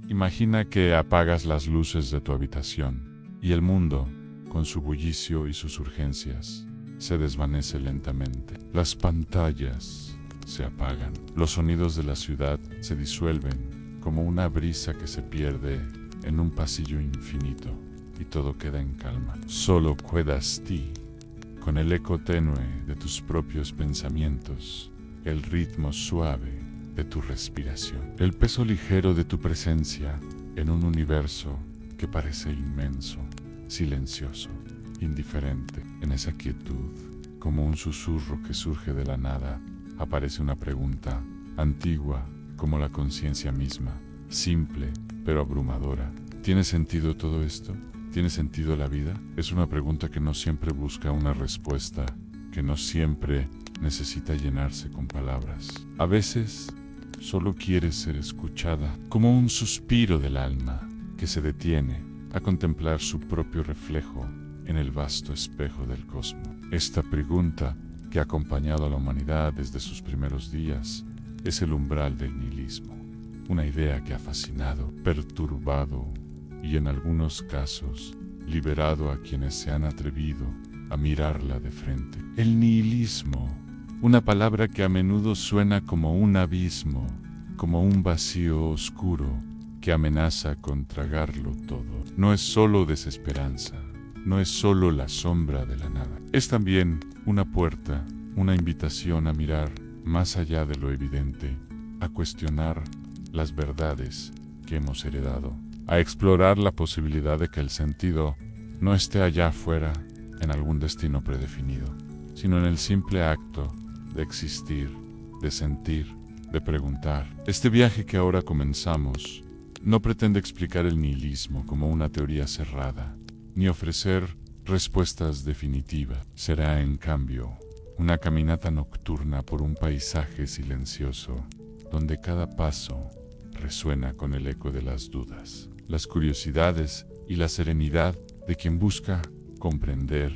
Imagina que apagas las luces de tu habitación y el mundo, con su bullicio y sus urgencias, se desvanece lentamente. Las pantallas se apagan. Los sonidos de la ciudad se disuelven como una brisa que se pierde en un pasillo infinito y todo queda en calma. Solo quedas ti, con el eco tenue de tus propios pensamientos, el ritmo suave de tu respiración, el peso ligero de tu presencia en un universo que parece inmenso, silencioso, indiferente. En esa quietud, como un susurro que surge de la nada, aparece una pregunta, antigua como la conciencia misma, simple pero abrumadora. ¿Tiene sentido todo esto? ¿Tiene sentido la vida? Es una pregunta que no siempre busca una respuesta, que no siempre necesita llenarse con palabras. A veces solo quiere ser escuchada, como un suspiro del alma que se detiene a contemplar su propio reflejo en el vasto espejo del cosmos. Esta pregunta, que ha acompañado a la humanidad desde sus primeros días, es el umbral del nihilismo, una idea que ha fascinado, perturbado y en algunos casos liberado a quienes se han atrevido a mirarla de frente. El nihilismo, una palabra que a menudo suena como un abismo, como un vacío oscuro que amenaza con tragarlo todo. No es solo desesperanza, no es solo la sombra de la nada. Es también una puerta, una invitación a mirar más allá de lo evidente, a cuestionar las verdades que hemos heredado, a explorar la posibilidad de que el sentido no esté allá afuera en algún destino predefinido, sino en el simple acto de existir, de sentir, de preguntar. Este viaje que ahora comenzamos no pretende explicar el nihilismo como una teoría cerrada, ni ofrecer respuestas definitivas. Será, en cambio, una caminata nocturna por un paisaje silencioso, donde cada paso resuena con el eco de las dudas, las curiosidades y la serenidad de quien busca comprender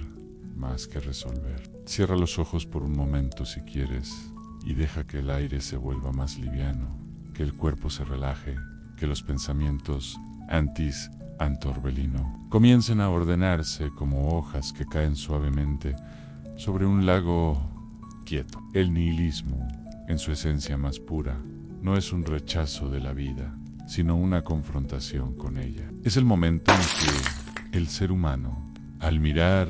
más que resolver. Cierra los ojos por un momento si quieres y deja que el aire se vuelva más liviano, que el cuerpo se relaje, que los pensamientos antis antorbelino comiencen a ordenarse como hojas que caen suavemente sobre un lago quieto. El nihilismo, en su esencia más pura, no es un rechazo de la vida, sino una confrontación con ella. Es el momento en que el ser humano, al mirar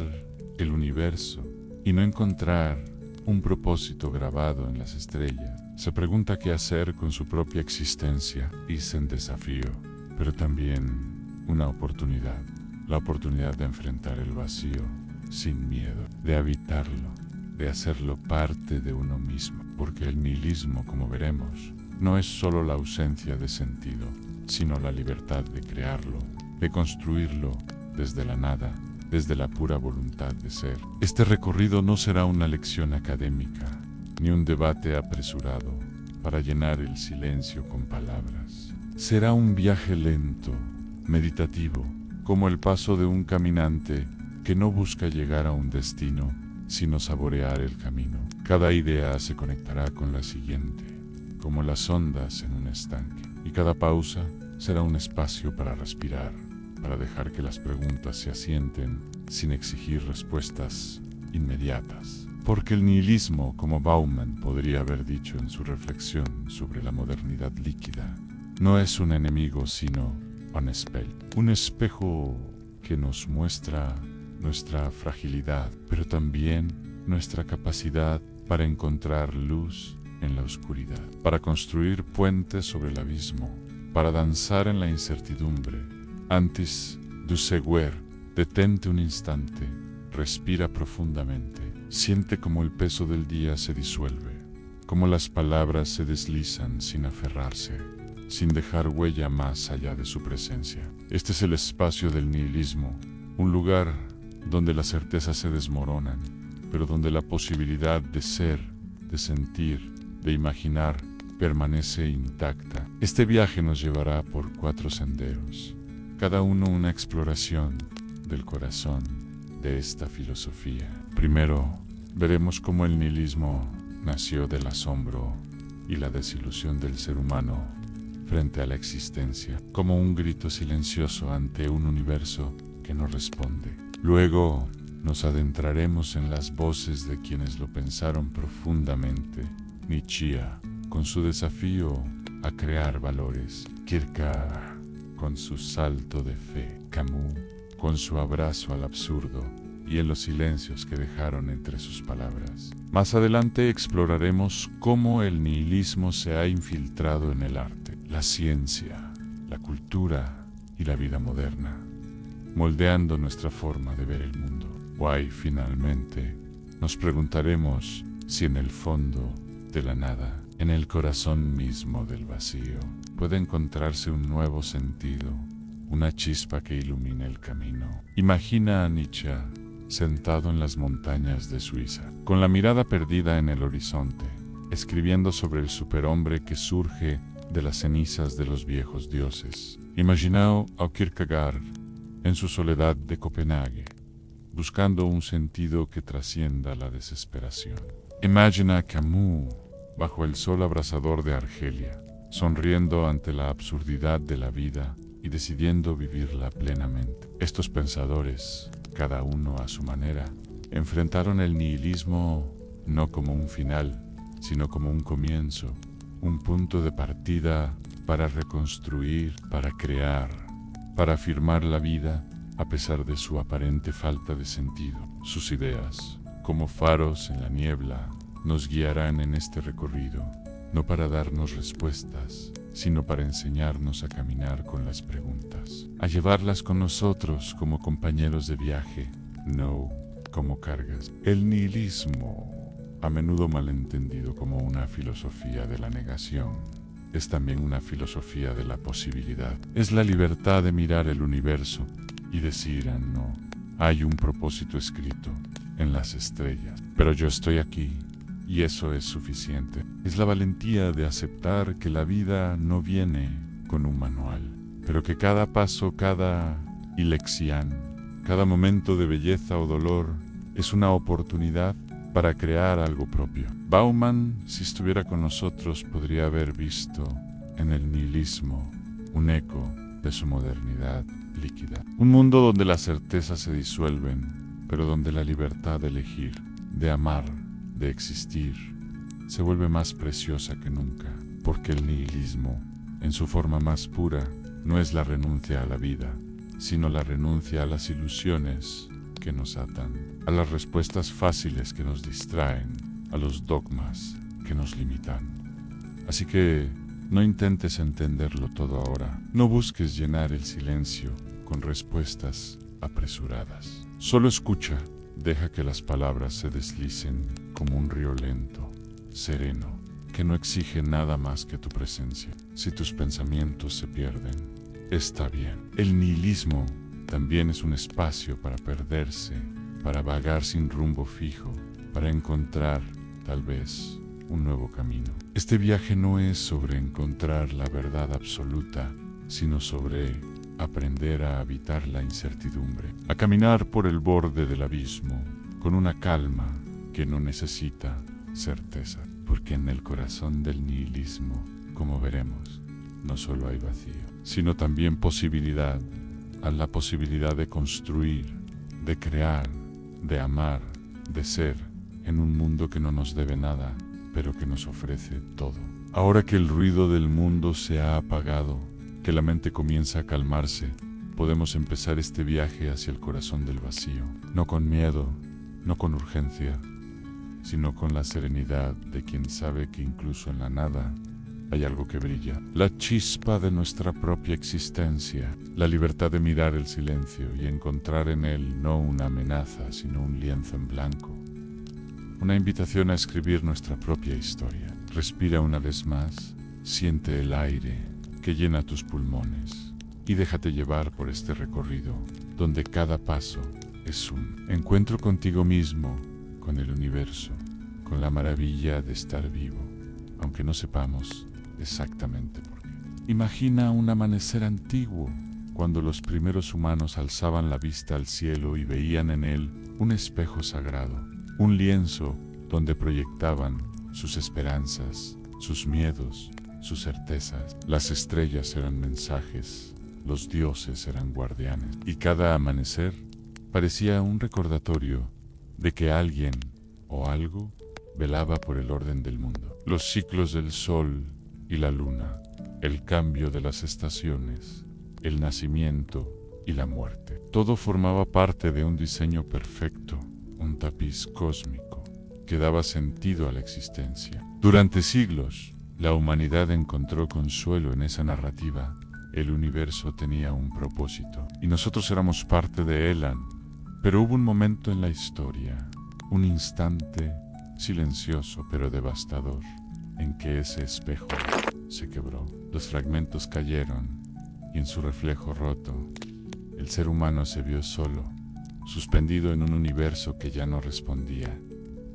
el universo y no encontrar un propósito grabado en las estrellas, se pregunta qué hacer con su propia existencia y es un desafío, pero también una oportunidad, la oportunidad de enfrentar el vacío sin miedo, de habitarlo, de hacerlo parte de uno mismo, porque el nihilismo, como veremos, no es solo la ausencia de sentido, sino la libertad de crearlo, de construirlo desde la nada, desde la pura voluntad de ser. Este recorrido no será una lección académica, ni un debate apresurado para llenar el silencio con palabras. Será un viaje lento, meditativo, como el paso de un caminante que no busca llegar a un destino, sino saborear el camino. Cada idea se conectará con la siguiente, como las ondas en un estanque, y cada pausa será un espacio para respirar, para dejar que las preguntas se asienten sin exigir respuestas inmediatas. Porque el nihilismo, como Bauman podría haber dicho en su reflexión sobre la modernidad líquida, no es un enemigo sino un espejo que nos muestra nuestra fragilidad, pero también nuestra capacidad para encontrar luz en la oscuridad, para construir puentes sobre el abismo, para danzar en la incertidumbre. Antes de seguir, detente un instante, respira profundamente, siente como el peso del día se disuelve, como las palabras se deslizan sin aferrarse, sin dejar huella más allá de su presencia. Este es el espacio del nihilismo, un lugar donde las certezas se desmoronan, pero donde la posibilidad de ser, de sentir, de imaginar, permanece intacta. Este viaje nos llevará por 4 senderos, cada uno una exploración del corazón de esta filosofía. Primero, veremos cómo el nihilismo nació del asombro y la desilusión del ser humano frente a la existencia, como un grito silencioso ante un universo que no responde. Luego nos adentraremos en las voces de quienes lo pensaron profundamente. Nietzsche, con su desafío a crear valores; Kierkegaard, con su salto de fe; Camus, con su abrazo al absurdo y en los silencios que dejaron entre sus palabras. Más adelante exploraremos cómo el nihilismo se ha infiltrado en el arte, la ciencia, la cultura y la vida moderna, moldeando nuestra forma de ver el mundo. Y finalmente nos preguntaremos si en el fondo de la nada, en el corazón mismo del vacío, puede encontrarse un nuevo sentido, una chispa que ilumine el camino. Imagina a Nietzsche sentado en las montañas de Suiza, con la mirada perdida en el horizonte, escribiendo sobre el superhombre que surge de las cenizas de los viejos dioses. Imagina a Kierkegaard en su soledad de Copenhague, buscando un sentido que trascienda la desesperación. Imagina a Camus bajo el sol abrasador de Argelia, sonriendo ante la absurdidad de la vida y decidiendo vivirla plenamente. Estos pensadores, cada uno a su manera, enfrentaron el nihilismo no como un final, sino como un comienzo, un punto de partida para reconstruir, para crear, para afirmar la vida a pesar de su aparente falta de sentido. Sus ideas, como faros en la niebla, nos guiarán en este recorrido, no para darnos respuestas, sino para enseñarnos a caminar con las preguntas, a llevarlas con nosotros como compañeros de viaje, no como cargas. El nihilismo, a menudo malentendido como una filosofía de la negación, es también una filosofía de la posibilidad. Es la libertad de mirar el universo y decir, no, hay un propósito escrito en las estrellas, pero yo estoy aquí. Y eso es suficiente. Es la valentía de aceptar que la vida no viene con un manual, pero que cada paso, cada ilexián, cada momento de belleza o dolor es una oportunidad para crear algo propio. Bauman, si estuviera con nosotros, podría haber visto en el nihilismo un eco de su modernidad líquida. Un mundo donde las certezas se disuelven, pero donde la libertad de elegir, de amar, de existir, se vuelve más preciosa que nunca, porque el nihilismo, en su forma más pura, no es la renuncia a la vida, sino la renuncia a las ilusiones que nos atan, a las respuestas fáciles que nos distraen, a los dogmas que nos limitan. Así que no intentes entenderlo todo ahora, no busques llenar el silencio con respuestas apresuradas. Solo escucha. Deja que las palabras se deslicen como un río lento, sereno, que no exige nada más que tu presencia. Si tus pensamientos se pierden, está bien. El nihilismo también es un espacio para perderse, para vagar sin rumbo fijo, para encontrar, tal vez, un nuevo camino. Este viaje no es sobre encontrar la verdad absoluta, sino sobre aprender a habitar la incertidumbre, a caminar por el borde del abismo, con una calma que no necesita certeza, porque en el corazón del nihilismo, como veremos, no solo hay vacío, sino también posibilidad, a la posibilidad de construir, de crear, de amar, de ser, en un mundo que no nos debe nada, pero que nos ofrece todo. Ahora que el ruido del mundo se ha apagado, que la mente comienza a calmarse, podemos empezar este viaje hacia el corazón del vacío, no con miedo, no con urgencia, sino con la serenidad de quien sabe que incluso en la nada hay algo que brilla, la chispa de nuestra propia existencia, la libertad de mirar el silencio y encontrar en él no una amenaza, sino un lienzo en blanco, una invitación a escribir nuestra propia historia. Respira una vez más, siente el aire que llena tus pulmones y déjate llevar por este recorrido donde cada paso es un encuentro contigo mismo, con el universo, con la maravilla de estar vivo, aunque no sepamos exactamente por qué. Imagina un amanecer antiguo, cuando los primeros humanos alzaban la vista al cielo y veían en él un espejo sagrado, un lienzo donde proyectaban sus esperanzas, sus miedos sus certezas. Las estrellas eran mensajes, los dioses eran guardianes, y cada amanecer parecía un recordatorio de que alguien o algo velaba por el orden del mundo. Los ciclos del sol y la luna, el cambio de las estaciones, el nacimiento y la muerte. Todo formaba parte de un diseño perfecto, un tapiz cósmico que daba sentido a la existencia. Durante siglos, la humanidad encontró consuelo en esa narrativa. El universo tenía un propósito y nosotros éramos parte de él. Pero hubo un momento en la historia, un instante silencioso pero devastador, en que ese espejo se quebró. Los fragmentos cayeron y en su reflejo roto, el ser humano se vio solo, suspendido en un universo que ya no respondía,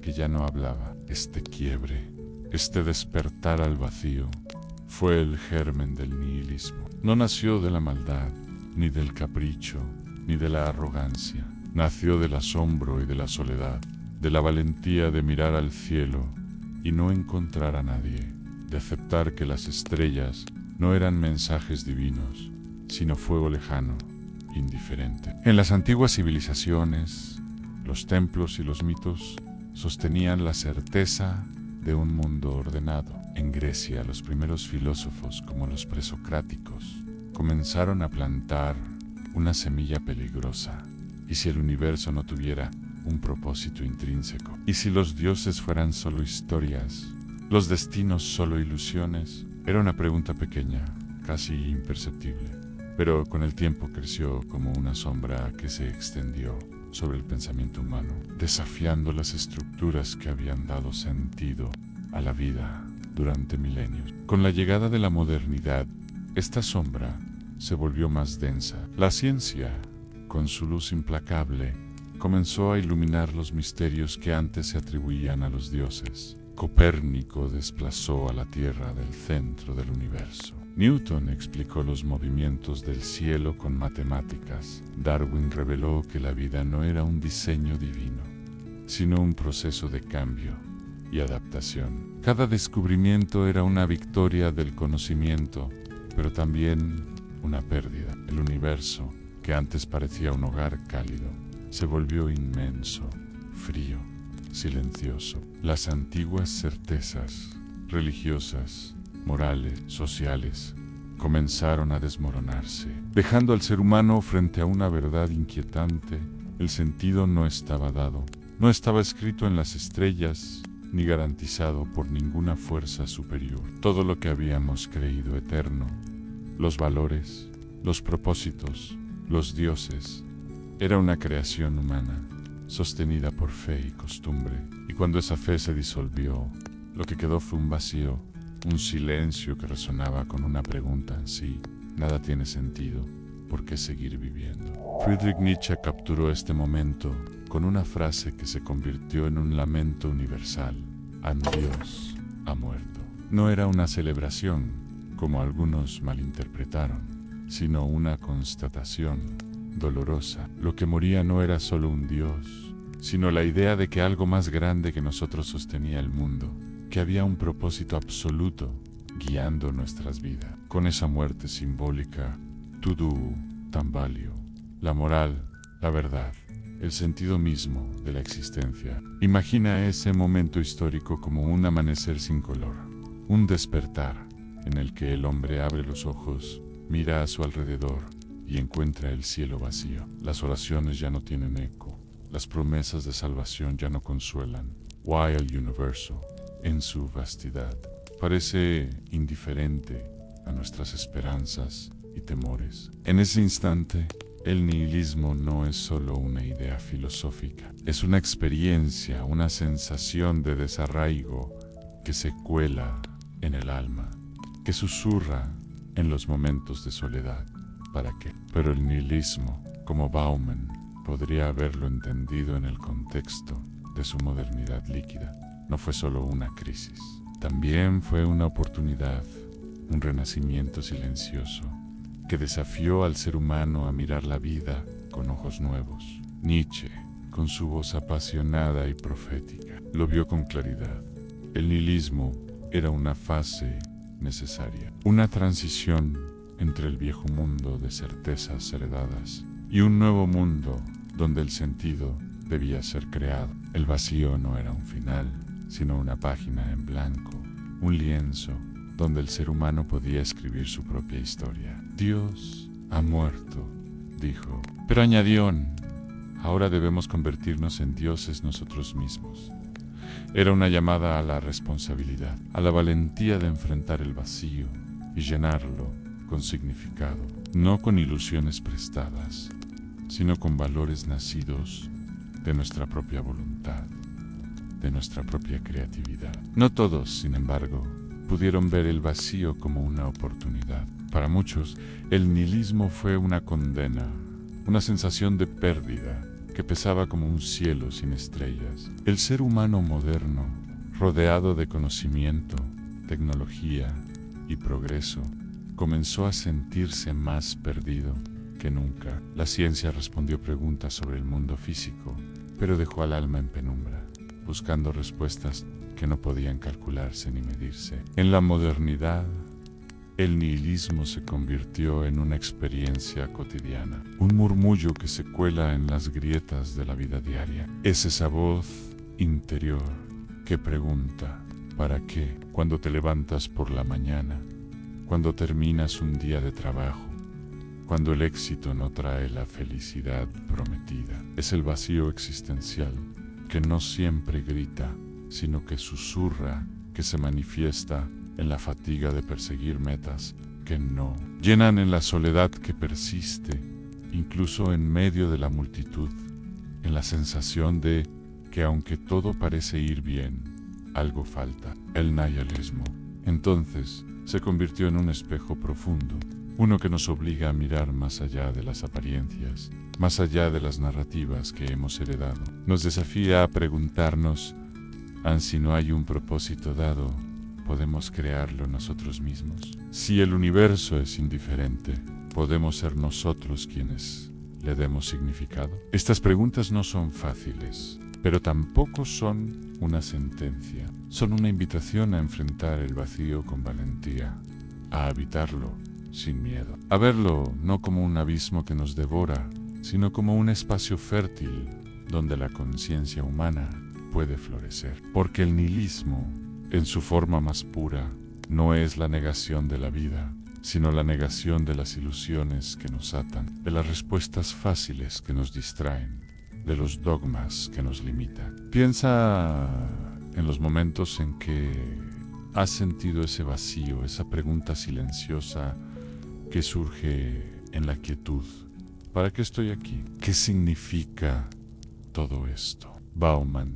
que ya no hablaba. Este quiebre, este despertar al vacío, fue el germen del nihilismo. No nació de la maldad, ni del capricho, ni de la arrogancia. Nació del asombro y de la soledad, de la valentía de mirar al cielo y no encontrar a nadie, de aceptar que las estrellas no eran mensajes divinos, sino fuego lejano, indiferente. En las antiguas civilizaciones, los templos y los mitos sostenían la certeza de un mundo ordenado. En Grecia, los primeros filósofos, como los presocráticos, comenzaron a plantar una semilla peligrosa. ¿Y si el universo no tuviera un propósito intrínseco? ¿Y si los dioses fueran solo historias, los destinos solo ilusiones? Era una pregunta pequeña, casi imperceptible, pero con el tiempo creció como una sombra que se extendió sobre el pensamiento humano, desafiando las estructuras que habían dado sentido a la vida durante milenios. Con la llegada de la modernidad, esta sombra se volvió más densa. La ciencia, con su luz implacable, comenzó a iluminar los misterios que antes se atribuían a los dioses. Copérnico desplazó a la Tierra del centro del universo. Newton explicó los movimientos del cielo con matemáticas. Darwin reveló que la vida no era un diseño divino, sino un proceso de cambio y adaptación. Cada descubrimiento era una victoria del conocimiento, pero también una pérdida. El universo, que antes parecía un hogar cálido, se volvió inmenso, frío, silencioso. Las antiguas certezas religiosas, morales, sociales, comenzaron a desmoronarse, dejando al ser humano frente a una verdad inquietante. El sentido no estaba dado, no estaba escrito en las estrellas, ni garantizado por ninguna fuerza superior. Todo lo que habíamos creído eterno, los valores, los propósitos, los dioses, era una creación humana, sostenida por fe y costumbre. Y cuando esa fe se disolvió, lo que quedó fue un vacío, un silencio que resonaba con una pregunta: si nada tiene sentido, ¿por qué seguir viviendo? Friedrich Nietzsche capturó este momento con una frase que se convirtió en un lamento universal: «Un Dios ha muerto». No era una celebración, como algunos malinterpretaron, sino una constatación dolorosa. Lo que moría no era solo un Dios, sino la idea de que algo más grande que nosotros sostenía el mundo, que había un propósito absoluto guiando nuestras vidas. Con esa muerte simbólica, todo tambaleó. La moral, la verdad, el sentido mismo de la existencia. Imagina ese momento histórico como un amanecer sin color, un despertar en el que el hombre abre los ojos, mira a su alrededor y encuentra el cielo vacío. Las oraciones ya no tienen eco, las promesas de salvación ya no consuelan. Why el universo, en su vastidad, parece indiferente a nuestras esperanzas y temores. En ese instante, el nihilismo no es solo una idea filosófica, es una experiencia, una sensación de desarraigo que se cuela en el alma, que susurra en los momentos de soledad. ¿Para qué? Pero el nihilismo, como Bauman, podría haberlo entendido en el contexto de su modernidad líquida. No fue solo una crisis, también fue una oportunidad, un renacimiento silencioso que desafió al ser humano a mirar la vida con ojos nuevos. Nietzsche, con su voz apasionada y profética, lo vio con claridad. El nihilismo era una fase necesaria. Una transición entre el viejo mundo de certezas heredadas y un nuevo mundo donde el sentido debía ser creado. El vacío no era un final, sino una página en blanco, un lienzo donde el ser humano podía escribir su propia historia. Dios ha muerto, dijo, pero añadió, ahora debemos convertirnos en dioses nosotros mismos. Era una llamada a la responsabilidad, a la valentía de enfrentar el vacío y llenarlo con significado, no con ilusiones prestadas, sino con valores nacidos de nuestra propia voluntad, de nuestra propia creatividad. No todos, sin embargo, pudieron ver el vacío como una oportunidad. Para muchos, el nihilismo fue una condena, una sensación de pérdida que pesaba como un cielo sin estrellas. El ser humano moderno, rodeado de conocimiento, tecnología y progreso, comenzó a sentirse más perdido que nunca. La ciencia respondió preguntas sobre el mundo físico, pero dejó al alma en penumbra, buscando respuestas que no podían calcularse ni medirse. En la modernidad, el nihilismo se convirtió en una experiencia cotidiana, un murmullo que se cuela en las grietas de la vida diaria. Es esa voz interior que pregunta, ¿para qué? Cuando te levantas por la mañana, cuando terminas un día de trabajo, cuando el éxito no trae la felicidad prometida. Es el vacío existencial que no siempre grita, sino que susurra, que se manifiesta en la fatiga de perseguir metas que no llenan, en la soledad que persiste, incluso en medio de la multitud, en la sensación de que aunque todo parece ir bien, algo falta. El nihilismo, entonces, se convirtió en un espejo profundo, uno que nos obliga a mirar más allá de las apariencias, más allá de las narrativas que hemos heredado. Nos desafía a preguntarnos, si no hay un propósito dado, ¿podemos crearlo nosotros mismos? Si el universo es indiferente, ¿podemos ser nosotros quienes le demos significado? Estas preguntas no son fáciles, pero tampoco son una sentencia. Son una invitación a enfrentar el vacío con valentía, a habitarlo sin miedo, a verlo no como un abismo que nos devora, sino como un espacio fértil donde la conciencia humana puede florecer. Porque el nihilismo, en su forma más pura, no es la negación de la vida, sino la negación de las ilusiones que nos atan, de las respuestas fáciles que nos distraen, de los dogmas que nos limitan. Piensa en los momentos en que has sentido ese vacío, esa pregunta silenciosa que surge en la quietud. ¿Para qué estoy aquí? ¿Qué significa todo esto? Bauman,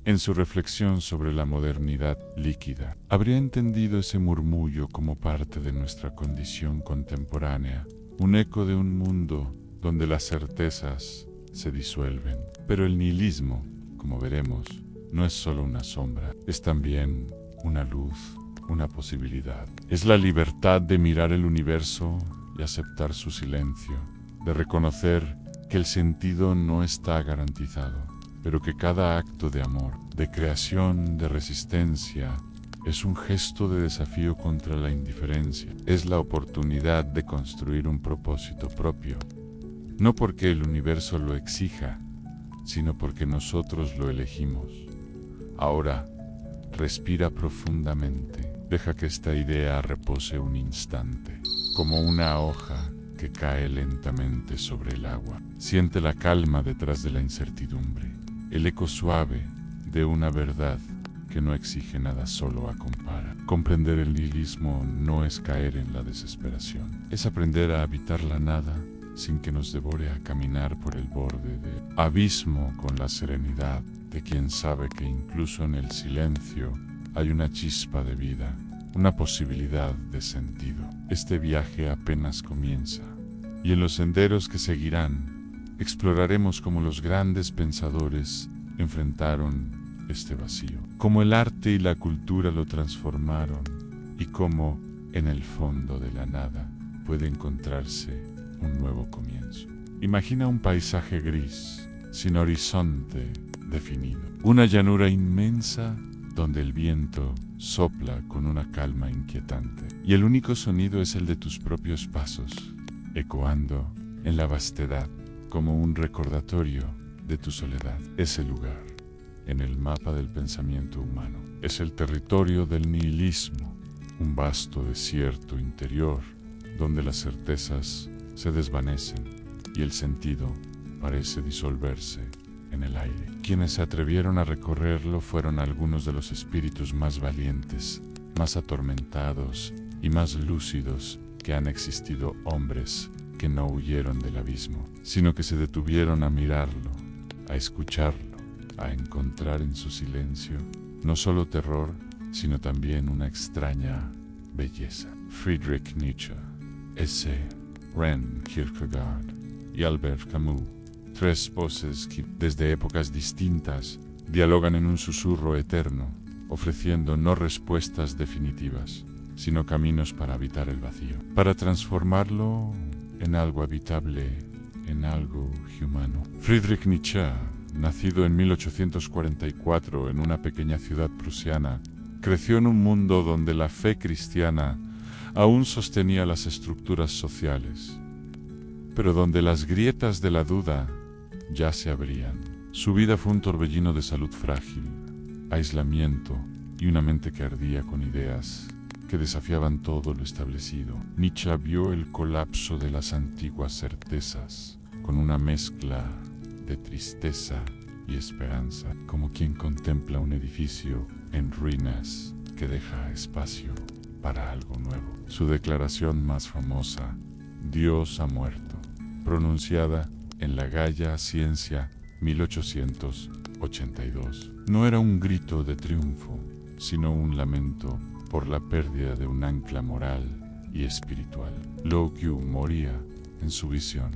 en su reflexión sobre la modernidad líquida, habría entendido ese murmullo como parte de nuestra condición contemporánea, un eco de un mundo donde las certezas se disuelven. Pero el nihilismo, como veremos, no es solo una sombra, es también una luz, una posibilidad. Es la libertad de mirar el universo y aceptar su silencio, de reconocer que el sentido no está garantizado, pero que cada acto de amor, de creación, de resistencia, es un gesto de desafío contra la indiferencia. Es la oportunidad de construir un propósito propio, no porque el universo lo exija, sino porque nosotros lo elegimos. Ahora, respira profundamente. Deja que esta idea repose un instante, como una hoja que cae lentamente sobre el agua. Siente la calma detrás de la incertidumbre, el eco suave de una verdad que no exige nada, solo acompara. Comprender el nihilismo no es caer en la desesperación, es aprender a habitar la nada sin que nos devore, a caminar por el borde del abismo con la serenidad de quien sabe que incluso en el silencio hay una chispa de vida, una posibilidad de sentido. Este viaje apenas comienza, y en los senderos que seguirán, exploraremos cómo los grandes pensadores enfrentaron este vacío, cómo el arte y la cultura lo transformaron, y cómo, en el fondo de la nada, puede encontrarse un nuevo comienzo. Imagina un paisaje gris, sin horizonte definido, una llanura inmensa donde el viento sopla con una calma inquietante, y el único sonido es el de tus propios pasos, ecoando en la vastedad como un recordatorio de tu soledad. Ese lugar, en el mapa del pensamiento humano, es el territorio del nihilismo, un vasto desierto interior donde las certezas se desvanecen y el sentido parece disolverse en el aire. Quienes se atrevieron a recorrerlo fueron algunos de los espíritus más valientes, más atormentados y más lúcidos que han existido, hombres que no huyeron del abismo, sino que se detuvieron a mirarlo, a escucharlo, a encontrar en su silencio no solo terror, sino también una extraña belleza. Friedrich Nietzsche, S. Ren Kierkegaard y Albert Camus, tres voces que desde épocas distintas dialogan en un susurro eterno, ofreciendo no respuestas definitivas, sino caminos para habitar el vacío, para transformarlo en algo habitable, en algo humano. Friedrich Nietzsche, nacido en 1844 en una pequeña ciudad prusiana, creció en un mundo donde la fe cristiana aún sostenía las estructuras sociales, pero donde las grietas de la duda ya se abrían. Su vida fue un torbellino de salud frágil, aislamiento y una mente que ardía con ideas que desafiaban todo lo establecido. Nietzsche vio el colapso de las antiguas certezas con una mezcla de tristeza y esperanza, como quien contempla un edificio en ruinas que deja espacio para algo nuevo. Su declaración más famosa, Dios ha muerto, pronunciada en la Gaia Ciencia 1882, no era un grito de triunfo, sino un lamento por la pérdida de un ancla moral y espiritual. Lo que moría en su visión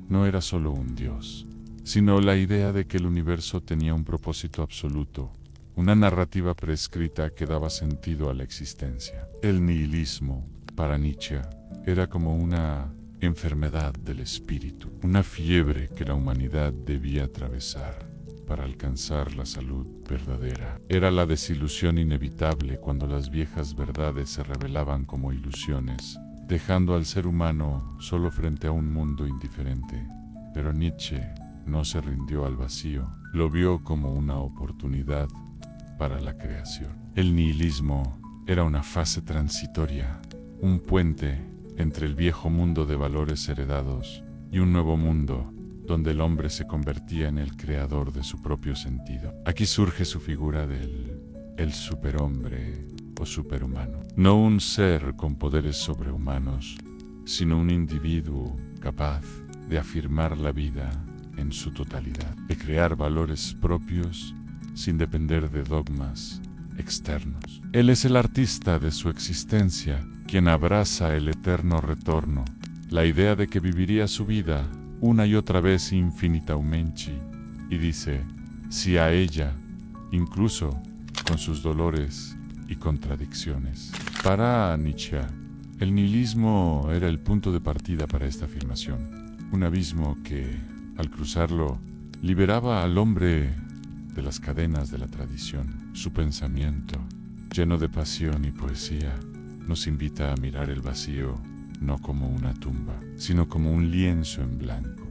no era solo un Dios, sino la idea de que el universo tenía un propósito absoluto, una narrativa prescrita que daba sentido a la existencia. El nihilismo, para Nietzsche, era como una enfermedad del espíritu, una fiebre que la humanidad debía atravesar para alcanzar la salud verdadera. Era la desilusión inevitable cuando las viejas verdades se revelaban como ilusiones, dejando al ser humano solo frente a un mundo indiferente. Pero Nietzsche no se rindió al vacío, lo vio como una oportunidad para la creación. El nihilismo era una fase transitoria, un puente entre el viejo mundo de valores heredados y un nuevo mundo donde el hombre se convertía en el creador de su propio sentido. Aquí surge su figura del superhombre o superhumano. No un ser con poderes sobrehumanos, sino un individuo capaz de afirmar la vida en su totalidad, de crear valores propios sin depender de dogmas externos. Él es el artista de su existencia, quien abraza el eterno retorno, la idea de que viviría su vida una y otra vez infinitamente, y dice sí a ella, incluso con sus dolores y contradicciones. Para Nietzsche, el nihilismo era el punto de partida para esta afirmación, un abismo que, al cruzarlo, liberaba al hombre de las cadenas de la tradición. Su pensamiento, lleno de pasión y poesía, nos invita a mirar el vacío no como una tumba, sino como un lienzo en blanco,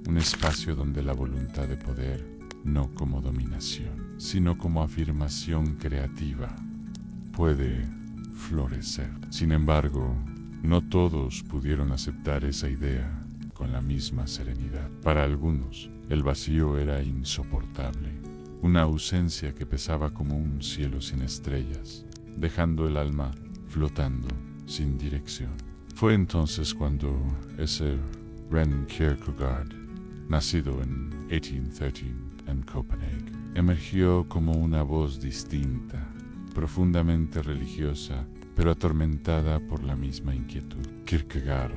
un espacio donde la voluntad de poder, no como dominación, sino como afirmación creativa, puede florecer. Sin embargo, no todos pudieron aceptar esa idea con la misma serenidad. Para algunos, el vacío era insoportable, una ausencia que pesaba como un cielo sin estrellas, dejando el alma flotando sin dirección. Fue entonces cuando ese Ren Kierkegaard, nacido en 1813 en Copenhague, emergió como una voz distinta, profundamente religiosa, pero atormentada por la misma inquietud. Kierkegaard,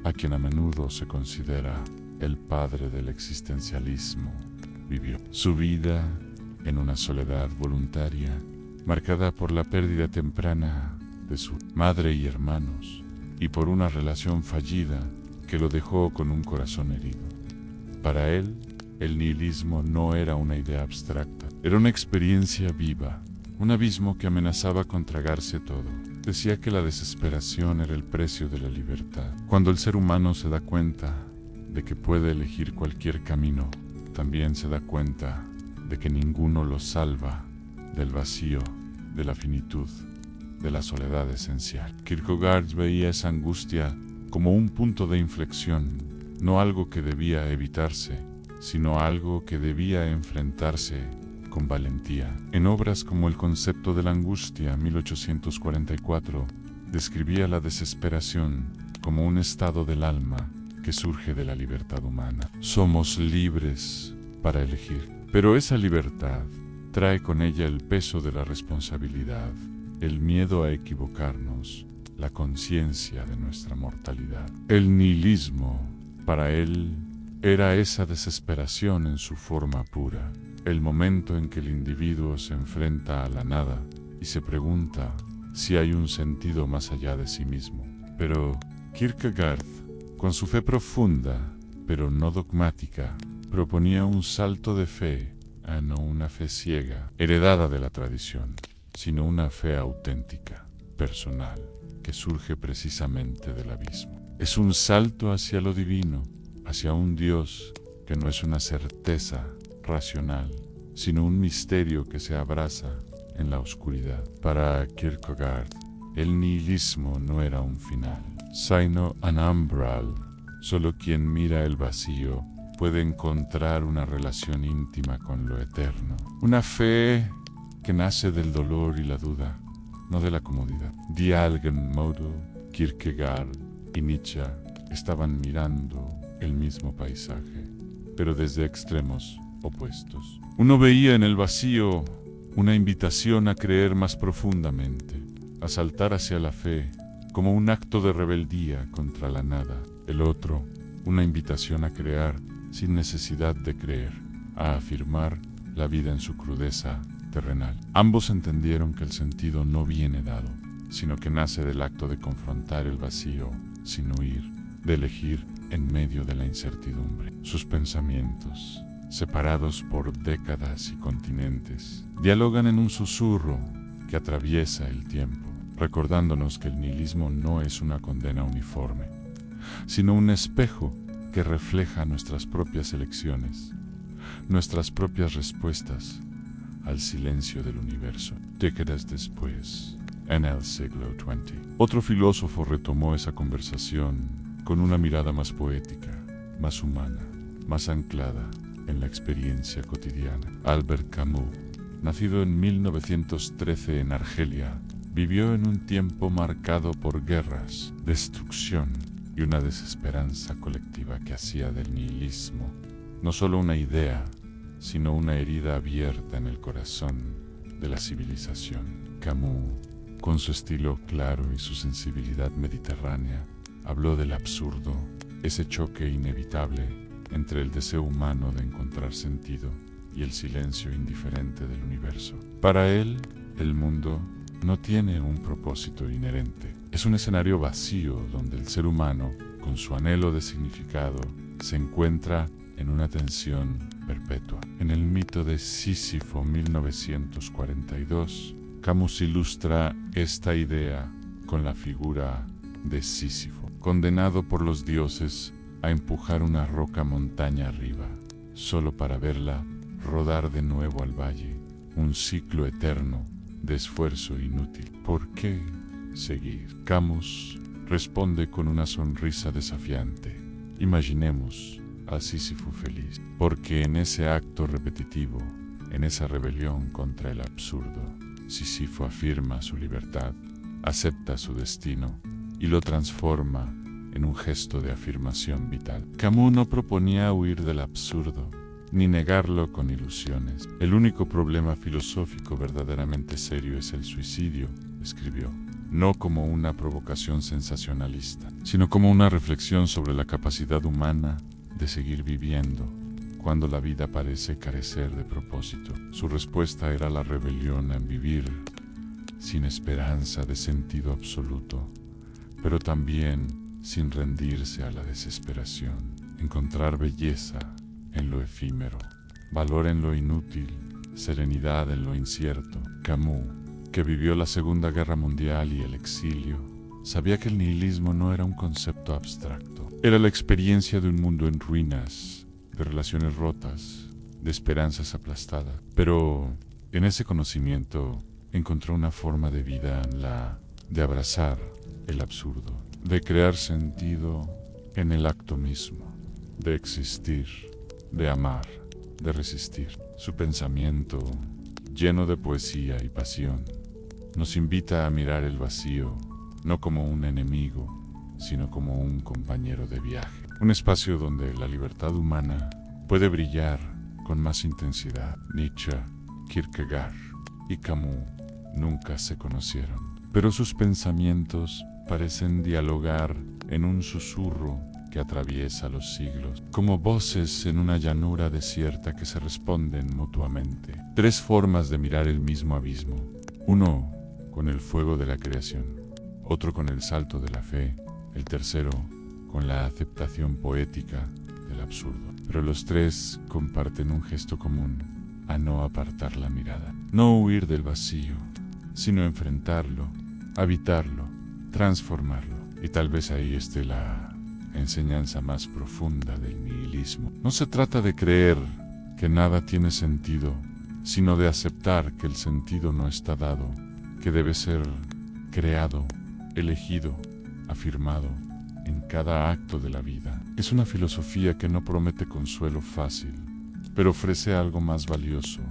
a quien a menudo se considera el padre del existencialismo, vivió su vida en una soledad voluntaria, marcada por la pérdida temprana de su madre y hermanos, y por una relación fallida que lo dejó con un corazón herido. Para él, el nihilismo no era una idea abstracta, era una experiencia viva, un abismo que amenazaba con tragarse todo. Decía que la desesperación era el precio de la libertad. Cuando el ser humano se da cuenta de que puede elegir cualquier camino, también se da cuenta de que ninguno lo salva del vacío, de la finitud, de la soledad esencial. Kierkegaard veía esa angustia como un punto de inflexión, no algo que debía evitarse, sino algo que debía enfrentarse con valentía. En obras como El concepto de la angustia, 1844, describía la desesperación como un estado del alma que surge de la libertad humana. Somos libres para elegir, pero esa libertad trae con ella el peso de la responsabilidad, el miedo a equivocarnos, la conciencia de nuestra mortalidad. El nihilismo, para él, era esa desesperación en su forma pura, el momento en que el individuo se enfrenta a la nada y se pregunta si hay un sentido más allá de sí mismo. Pero Kierkegaard, con su fe profunda, pero no dogmática, proponía un salto de fe, no una fe ciega, heredada de la tradición, sino una fe auténtica, personal, que surge precisamente del abismo. Es un salto hacia lo divino, hacia un Dios que no es una certeza racional, sino un misterio que se abraza en la oscuridad. Para Kierkegaard, el nihilismo no era un final, sino un umbral. Solo quien mira el vacío puede encontrar una relación íntima con lo eterno. Una fe que nace del dolor y la duda, no de la comodidad. De algún modo, Kierkegaard y Nietzsche estaban mirando el mismo paisaje, pero desde extremos opuestos. Uno veía en el vacío una invitación a creer más profundamente, a saltar hacia la fe como un acto de rebeldía contra la nada. El otro, una invitación a crear sin necesidad de creer, a afirmar la vida en su crudeza terrenal. Ambos entendieron que el sentido no viene dado, sino que nace del acto de confrontar el vacío sin huir, de elegir en medio de la incertidumbre. Sus pensamientos, separados por décadas y continentes, dialogan en un susurro que atraviesa el tiempo, recordándonos que el nihilismo no es una condena uniforme, sino un espejo que refleja nuestras propias elecciones, nuestras propias respuestas al silencio del universo. Décadas después, en el siglo XX, otro filósofo retomó esa conversación con una mirada más poética, más humana, más anclada en la experiencia cotidiana. Albert Camus, nacido en 1913 en Argelia, vivió en un tiempo marcado por guerras, destrucción y una desesperanza colectiva que hacía del nihilismo no solo una idea, sino una herida abierta en el corazón de la civilización. Camus, con su estilo claro y su sensibilidad mediterránea, habló del absurdo, ese choque inevitable entre el deseo humano de encontrar sentido y el silencio indiferente del universo. Para él, el mundo no tiene un propósito inherente. Es un escenario vacío donde el ser humano, con su anhelo de significado, se encuentra en una tensión perpetua. En el mito de Sísifo, 1942, Camus ilustra esta idea con la figura de Sísifo, condenado por los dioses a empujar una roca montaña arriba, solo para verla rodar de nuevo al valle, un ciclo eterno de esfuerzo inútil. ¿Por qué seguir? Camus responde con una sonrisa desafiante. Imaginemos a Sísifo feliz, porque en ese acto repetitivo, en esa rebelión contra el absurdo, Sísifo afirma su libertad, acepta su destino y lo transforma en un gesto de afirmación vital. Camus no proponía huir del absurdo, ni negarlo con ilusiones. El único problema filosófico verdaderamente serio es el suicidio, escribió, no como una provocación sensacionalista, sino como una reflexión sobre la capacidad humana de seguir viviendo cuando la vida parece carecer de propósito. Su respuesta era la rebelión en vivir sin esperanza de sentido absoluto, pero también sin rendirse a la desesperación. Encontrar belleza en lo efímero, valor en lo inútil, serenidad en lo incierto. Camus, que vivió la Segunda Guerra Mundial y el exilio, sabía que el nihilismo no era un concepto abstracto. Era la experiencia de un mundo en ruinas, de relaciones rotas, de esperanzas aplastadas. Pero en ese conocimiento encontró una forma de vida en la de abrazar el absurdo, de crear sentido en el acto mismo, de existir, de amar, de resistir. Su pensamiento, lleno de poesía y pasión, nos invita a mirar el vacío no como un enemigo, sino como un compañero de viaje. Un espacio donde la libertad humana puede brillar con más intensidad. Nietzsche, Kierkegaard y Camus nunca se conocieron, pero sus pensamientos parecen dialogar en un susurro que atraviesa los siglos, como voces en una llanura desierta que se responden mutuamente. Tres formas de mirar el mismo abismo: uno con el fuego de la creación, otro con el salto de la fe, el tercero con la aceptación poética del absurdo. Pero los tres comparten un gesto común: a no apartar la mirada, no huir del vacío, sino enfrentarlo, habitarlo, transformarlo. Y tal vez ahí esté la enseñanza más profunda del nihilismo. No se trata de creer que nada tiene sentido, sino de aceptar que el sentido no está dado, que debe ser creado, elegido, afirmado en cada acto de la vida. Es una filosofía que no promete consuelo fácil, pero ofrece algo más valioso: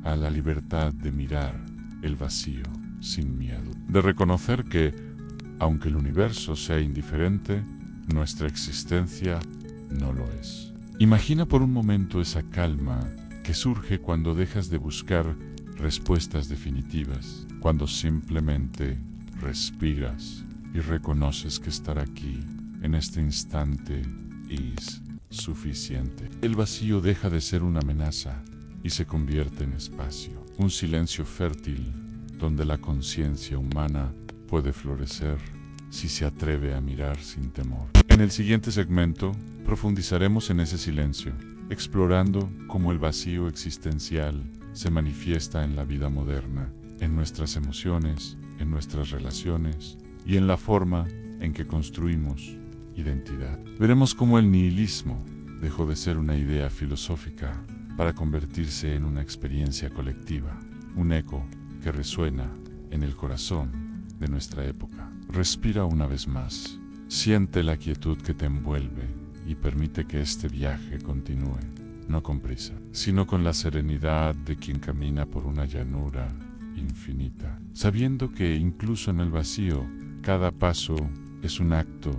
a la libertad de mirar el vacío sin miedo, de reconocer que, aunque el universo sea indiferente, nuestra existencia no lo es. Imagina por un momento esa calma que surge cuando dejas de buscar respuestas definitivas, cuando simplemente respiras y reconoces que estar aquí, en este instante, es suficiente. El vacío deja de ser una amenaza y se convierte en espacio, un silencio fértil donde la conciencia humana puede florecer si se atreve a mirar sin temor. En el siguiente segmento profundizaremos en ese silencio, explorando cómo el vacío existencial se manifiesta en la vida moderna, en nuestras emociones, en nuestras relaciones y en la forma en que construimos identidad. Veremos cómo el nihilismo dejó de ser una idea filosófica para convertirse en una experiencia colectiva, un eco que resuena en el corazón de nuestra época. Respira una vez más, siente la quietud que te envuelve y permite que este viaje continúe, no con prisa, sino con la serenidad de quien camina por una llanura infinita, sabiendo que incluso en el vacío, cada paso es un acto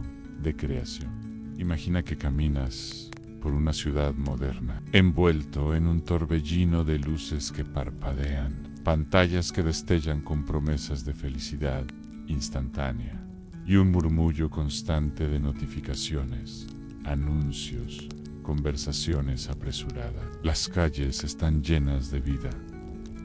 de creación. Imagina que caminas por una ciudad moderna, envuelto en un torbellino de luces que parpadean, pantallas que destellan con promesas de felicidad instantánea y un murmullo constante de notificaciones, anuncios, conversaciones apresuradas. Las calles están llenas de vida,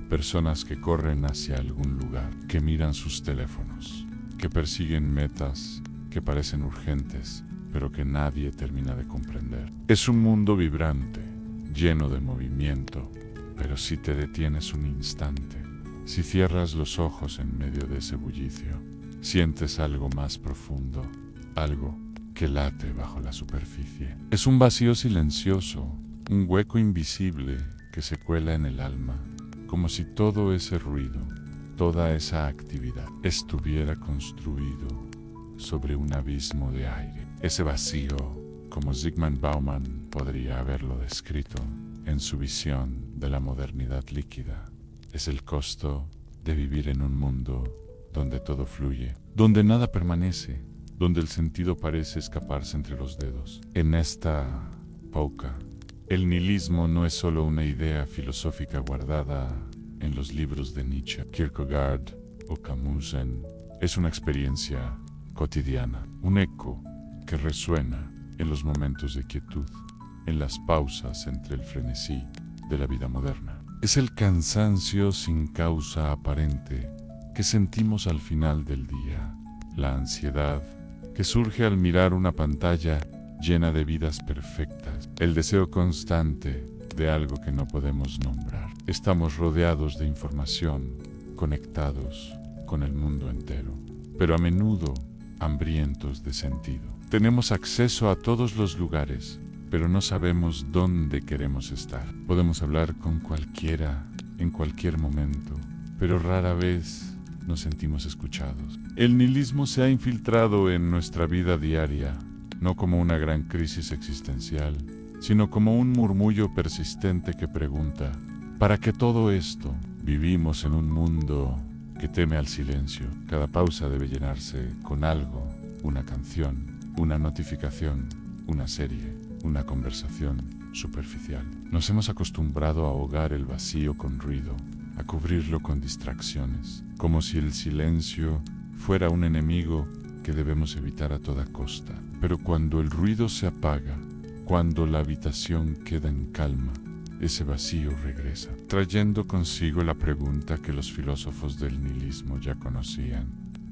personas que corren hacia algún lugar, que miran sus teléfonos, que persiguen metas que parecen urgentes, pero que nadie termina de comprender. Es un mundo vibrante, lleno de movimiento, pero si te detienes un instante, si cierras los ojos en medio de ese bullicio, sientes algo más profundo, algo que late bajo la superficie. Es un vacío silencioso, un hueco invisible que se cuela en el alma, como si todo ese ruido, toda esa actividad estuviera construido sobre un abismo de aire. Ese vacío, como Zygmunt Bauman podría haberlo descrito en su visión de la modernidad líquida, es el costo de vivir en un mundo donde todo fluye, donde nada permanece, donde el sentido parece escaparse entre los dedos. En esta época, el nihilismo no es solo una idea filosófica guardada en los libros de Nietzsche, Kierkegaard o Camus. Es una experiencia cotidiana, un eco que resuena en los momentos de quietud, en las pausas entre el frenesí de la vida moderna. Es el cansancio sin causa aparente que sentimos al final del día, la ansiedad que surge al mirar una pantalla llena de vidas perfectas, el deseo constante de algo que no podemos nombrar. Estamos rodeados de información, conectados con el mundo entero, pero a menudo hambrientos de sentido. Tenemos acceso a todos los lugares, pero no sabemos dónde queremos estar. Podemos hablar con cualquiera, en cualquier momento, pero rara vez nos sentimos escuchados. El nihilismo se ha infiltrado en nuestra vida diaria, no como una gran crisis existencial, sino como un murmullo persistente que pregunta, ¿para qué todo esto? Vivimos en un mundo que teme al silencio. Cada pausa debe llenarse con algo, una canción, una notificación, una serie, una conversación superficial. Nos hemos acostumbrado a ahogar el vacío con ruido, a cubrirlo con distracciones, como si el silencio fuera un enemigo que debemos evitar a toda costa. Pero cuando el ruido se apaga, cuando la habitación queda en calma, ese vacío regresa, trayendo consigo la pregunta que los filósofos del nihilismo ya conocían: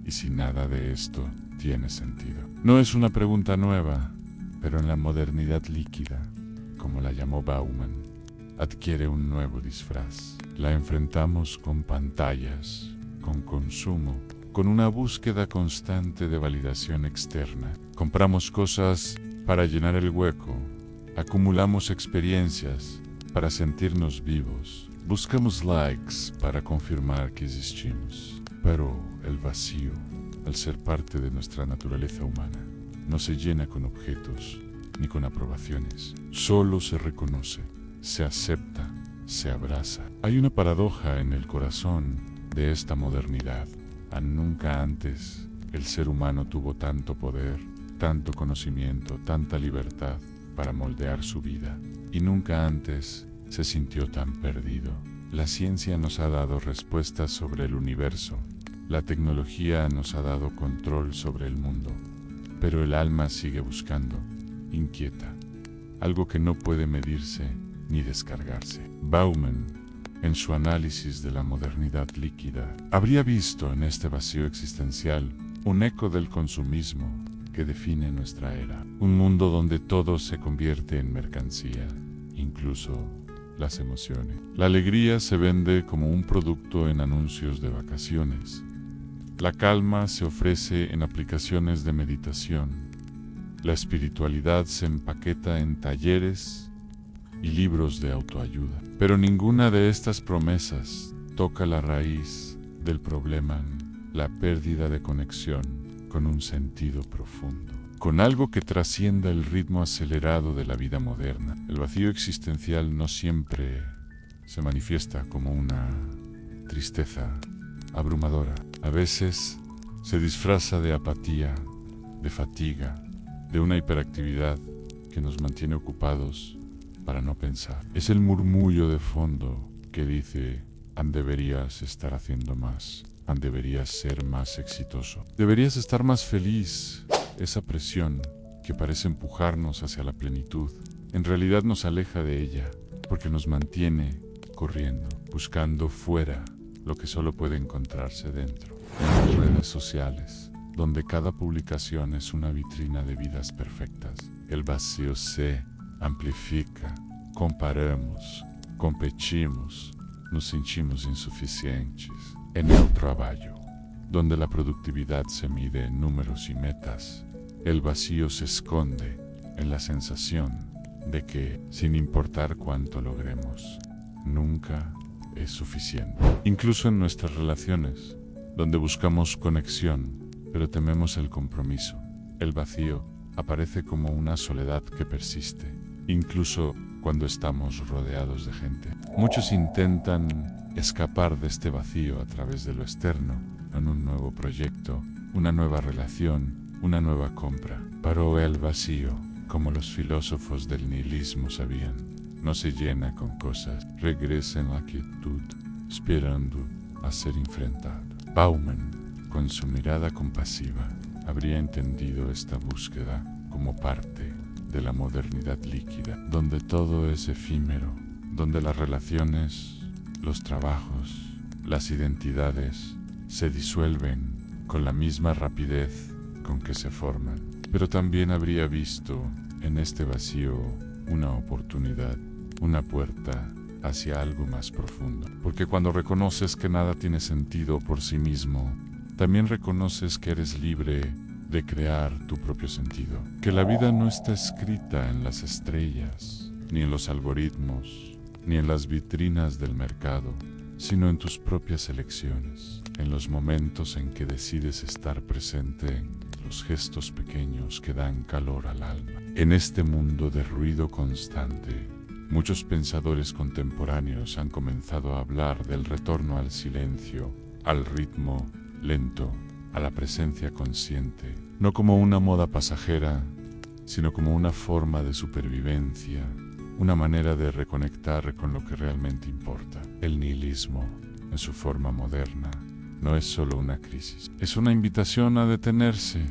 ¿y si nada de esto tiene sentido? No es una pregunta nueva, pero en la modernidad líquida, como la llamó Bauman, adquiere un nuevo disfraz. La enfrentamos con pantallas, con consumo, con una búsqueda constante de validación externa. Compramos cosas para llenar el hueco, acumulamos experiencias para sentirnos vivos, buscamos likes para confirmar que existimos. Pero el vacío, al ser parte de nuestra naturaleza humana, no se llena con objetos ni con aprobaciones. Solo se reconoce, se acepta, se abraza. Hay una paradoja en el corazón de esta modernidad. Nunca antes el ser humano tuvo tanto poder, tanto conocimiento, tanta libertad para moldear su vida. Y nunca antes se sintió tan perdido. La ciencia nos ha dado respuestas sobre el universo. La tecnología nos ha dado control sobre el mundo. Pero el alma sigue buscando, inquieta, algo que no puede medirse ni descargarse. Bauman, en su análisis de la modernidad líquida, habría visto en este vacío existencial un eco del consumismo que define nuestra era. Un mundo donde todo se convierte en mercancía, incluso las emociones. La alegría se vende como un producto en anuncios de vacaciones. La calma se ofrece en aplicaciones de meditación. La espiritualidad se empaqueta en talleres y libros de autoayuda. Pero ninguna de estas promesas toca la raíz del problema, la pérdida de conexión con un sentido profundo, con algo que trascienda el ritmo acelerado de la vida moderna. El vacío existencial no siempre se manifiesta como una tristeza abrumadora. A veces se disfraza de apatía, de fatiga, de una hiperactividad que nos mantiene ocupados para no pensar. Es el murmullo de fondo que dice: deberías estar haciendo más, deberías ser más exitoso, deberías estar más feliz. Esa presión que parece empujarnos hacia la plenitud, en realidad nos aleja de ella, porque nos mantiene corriendo, buscando fuera lo que solo puede encontrarse dentro. En las redes sociales, donde cada publicación es una vitrina de vidas perfectas, el vacío se amplifica, comparamos, competimos, nos sentimos insuficientes. En el trabajo, donde la productividad se mide en números y metas, el vacío se esconde en la sensación de que, sin importar cuánto logremos, nunca es suficiente. Incluso en nuestras relaciones, donde buscamos conexión, pero tememos el compromiso, el vacío aparece como una soledad que persiste, incluso cuando estamos rodeados de gente. Muchos intentan escapar de este vacío a través de lo externo, en un nuevo proyecto, una nueva relación, una nueva compra. Pero el vacío, como los filósofos del nihilismo sabían, no se llena con cosas, regresa en la quietud, esperando a ser enfrentado. Bauman, con su mirada compasiva, habría entendido esta búsqueda como parte de la modernidad líquida, donde todo es efímero, donde las relaciones, los trabajos, las identidades se disuelven con la misma rapidez con que se forman. Pero también habría visto en este vacío una oportunidad una puerta hacia algo más profundo. Porque cuando reconoces que nada tiene sentido por sí mismo, también reconoces que eres libre de crear tu propio sentido. Que la vida no está escrita en las estrellas, ni en los algoritmos, ni en las vitrinas del mercado, sino en tus propias elecciones, en los momentos en que decides estar presente, en los gestos pequeños que dan calor al alma. En este mundo de ruido constante, muchos pensadores contemporáneos han comenzado a hablar del retorno al silencio, al ritmo lento, a la presencia consciente, no como una moda pasajera, sino como una forma de supervivencia, una manera de reconectar con lo que realmente importa. El nihilismo, en su forma moderna, no es solo una crisis, es una invitación a detenerse,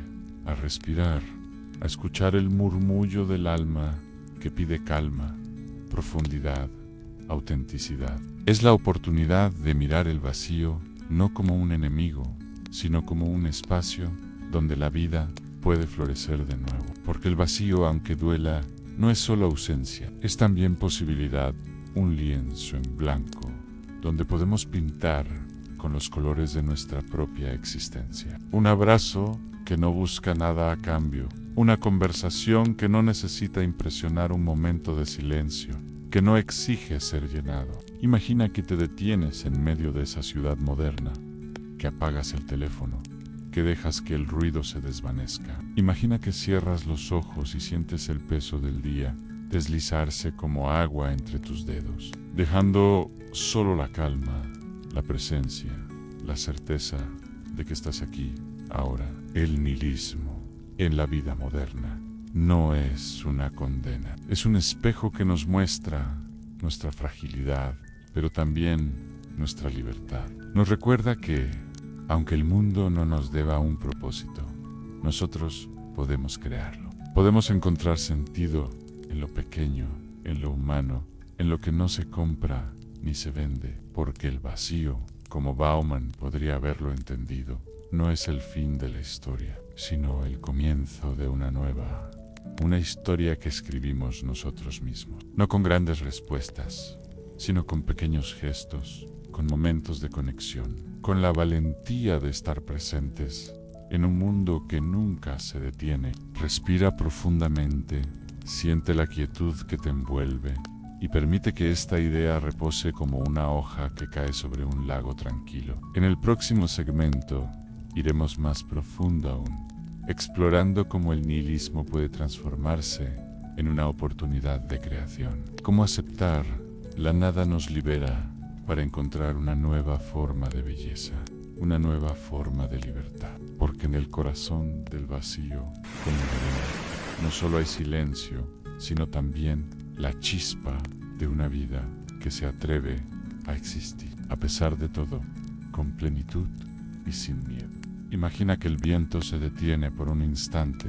a respirar, a escuchar el murmullo del alma que pide calma, profundidad, autenticidad. Es la oportunidad de mirar el vacío no como un enemigo, sino como un espacio donde la vida puede florecer de nuevo. Porque el vacío, aunque duela, no es solo ausencia, es también posibilidad, un lienzo en blanco, donde podemos pintar con los colores de nuestra propia existencia. Un abrazo que no busca nada a cambio, una conversación que no necesita impresionar un momento de silencio, que no exige ser llenado. Imagina que te detienes en medio de esa ciudad moderna, que apagas el teléfono, que dejas que el ruido se desvanezca. Imagina que cierras los ojos y sientes el peso del día deslizarse como agua entre tus dedos, dejando solo la calma, la presencia, la certeza de que estás aquí, ahora. El nihilismo en la vida moderna no es una condena, es un espejo que nos muestra nuestra fragilidad, pero también nuestra libertad. Nos recuerda que, aunque el mundo no nos deba un propósito, nosotros podemos crearlo. Podemos encontrar sentido en lo pequeño, en lo humano, en lo que no se compra ni se vende, porque el vacío, como Bauman podría haberlo entendido, no es el fin de la historia, sino el comienzo de una nueva, una historia que escribimos nosotros mismos. No con grandes respuestas, sino con pequeños gestos, con momentos de conexión, con la valentía de estar presentes en un mundo que nunca se detiene. Respira profundamente, siente la quietud que te envuelve y permite que esta idea repose como una hoja que cae sobre un lago tranquilo. En el próximo segmento iremos más profundo aún, explorando cómo el nihilismo puede transformarse en una oportunidad de creación. Cómo aceptar la nada nos libera para encontrar una nueva forma de belleza, una nueva forma de libertad. Porque en el corazón del vacío, como veremos, no solo hay silencio, sino también la chispa de una vida que se atreve a existir, a pesar de todo, con plenitud y sin miedo. Imagina que el viento se detiene por un instante,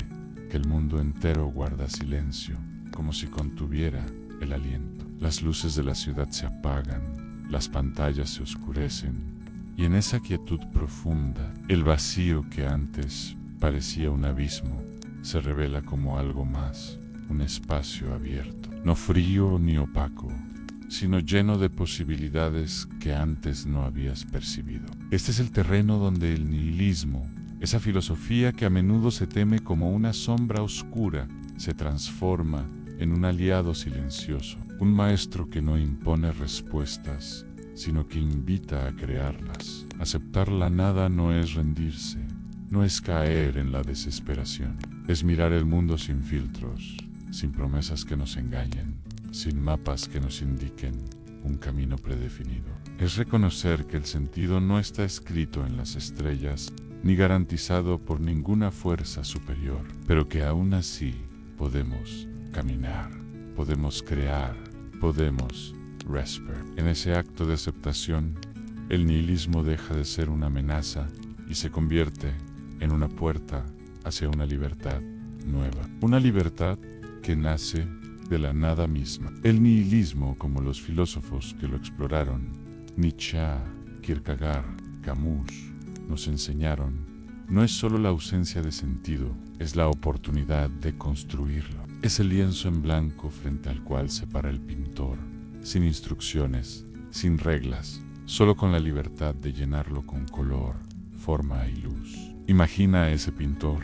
que el mundo entero guarda silencio, como si contuviera el aliento. Las luces de la ciudad se apagan, las pantallas se oscurecen, y en esa quietud profunda, el vacío que antes parecía un abismo, se revela como algo más, un espacio abierto, no frío ni opaco, sino lleno de posibilidades que antes no habías percibido. Este es el terreno donde el nihilismo, esa filosofía que a menudo se teme como una sombra oscura, se transforma en un aliado silencioso, un maestro que no impone respuestas, sino que invita a crearlas. Aceptar la nada no es rendirse, no es caer en la desesperación, es mirar el mundo sin filtros, sin promesas que nos engañen, sin mapas que nos indiquen un camino predefinido. Es reconocer que el sentido no está escrito en las estrellas ni garantizado por ninguna fuerza superior, pero que aún así podemos caminar, podemos crear, podemos respirar. En ese acto de aceptación, el nihilismo deja de ser una amenaza y se convierte en una puerta hacia una libertad nueva. Una libertad que nace de la nada misma. El nihilismo, como los filósofos que lo exploraron, Nietzsche, Kierkegaard, Camus, nos enseñaron, no es solo la ausencia de sentido, es la oportunidad de construirlo. Es el lienzo en blanco frente al cual se para el pintor, sin instrucciones, sin reglas, solo con la libertad de llenarlo con color, forma y luz. Imagina a ese pintor,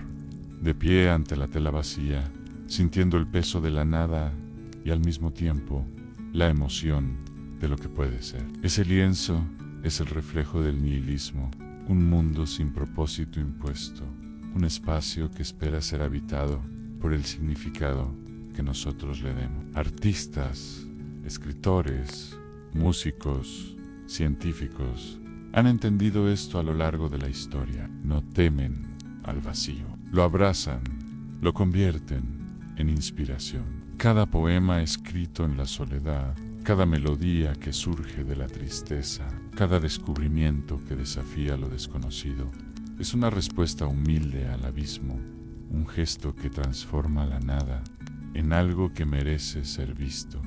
de pie ante la tela vacía, sintiendo el peso de la nada y al mismo tiempo la emoción de lo que puede ser. Ese lienzo es el reflejo del nihilismo, un mundo sin propósito impuesto, un espacio que espera ser habitado por el significado que nosotros le demos. Artistas, escritores, músicos, científicos han entendido esto a lo largo de la historia. No temen al vacío, lo abrazan, lo convierten en inspiración. Cada poema escrito en la soledad, cada melodía que surge de la tristeza, cada descubrimiento que desafía lo desconocido, es una respuesta humilde al abismo, un gesto que transforma la nada en algo que merece ser visto,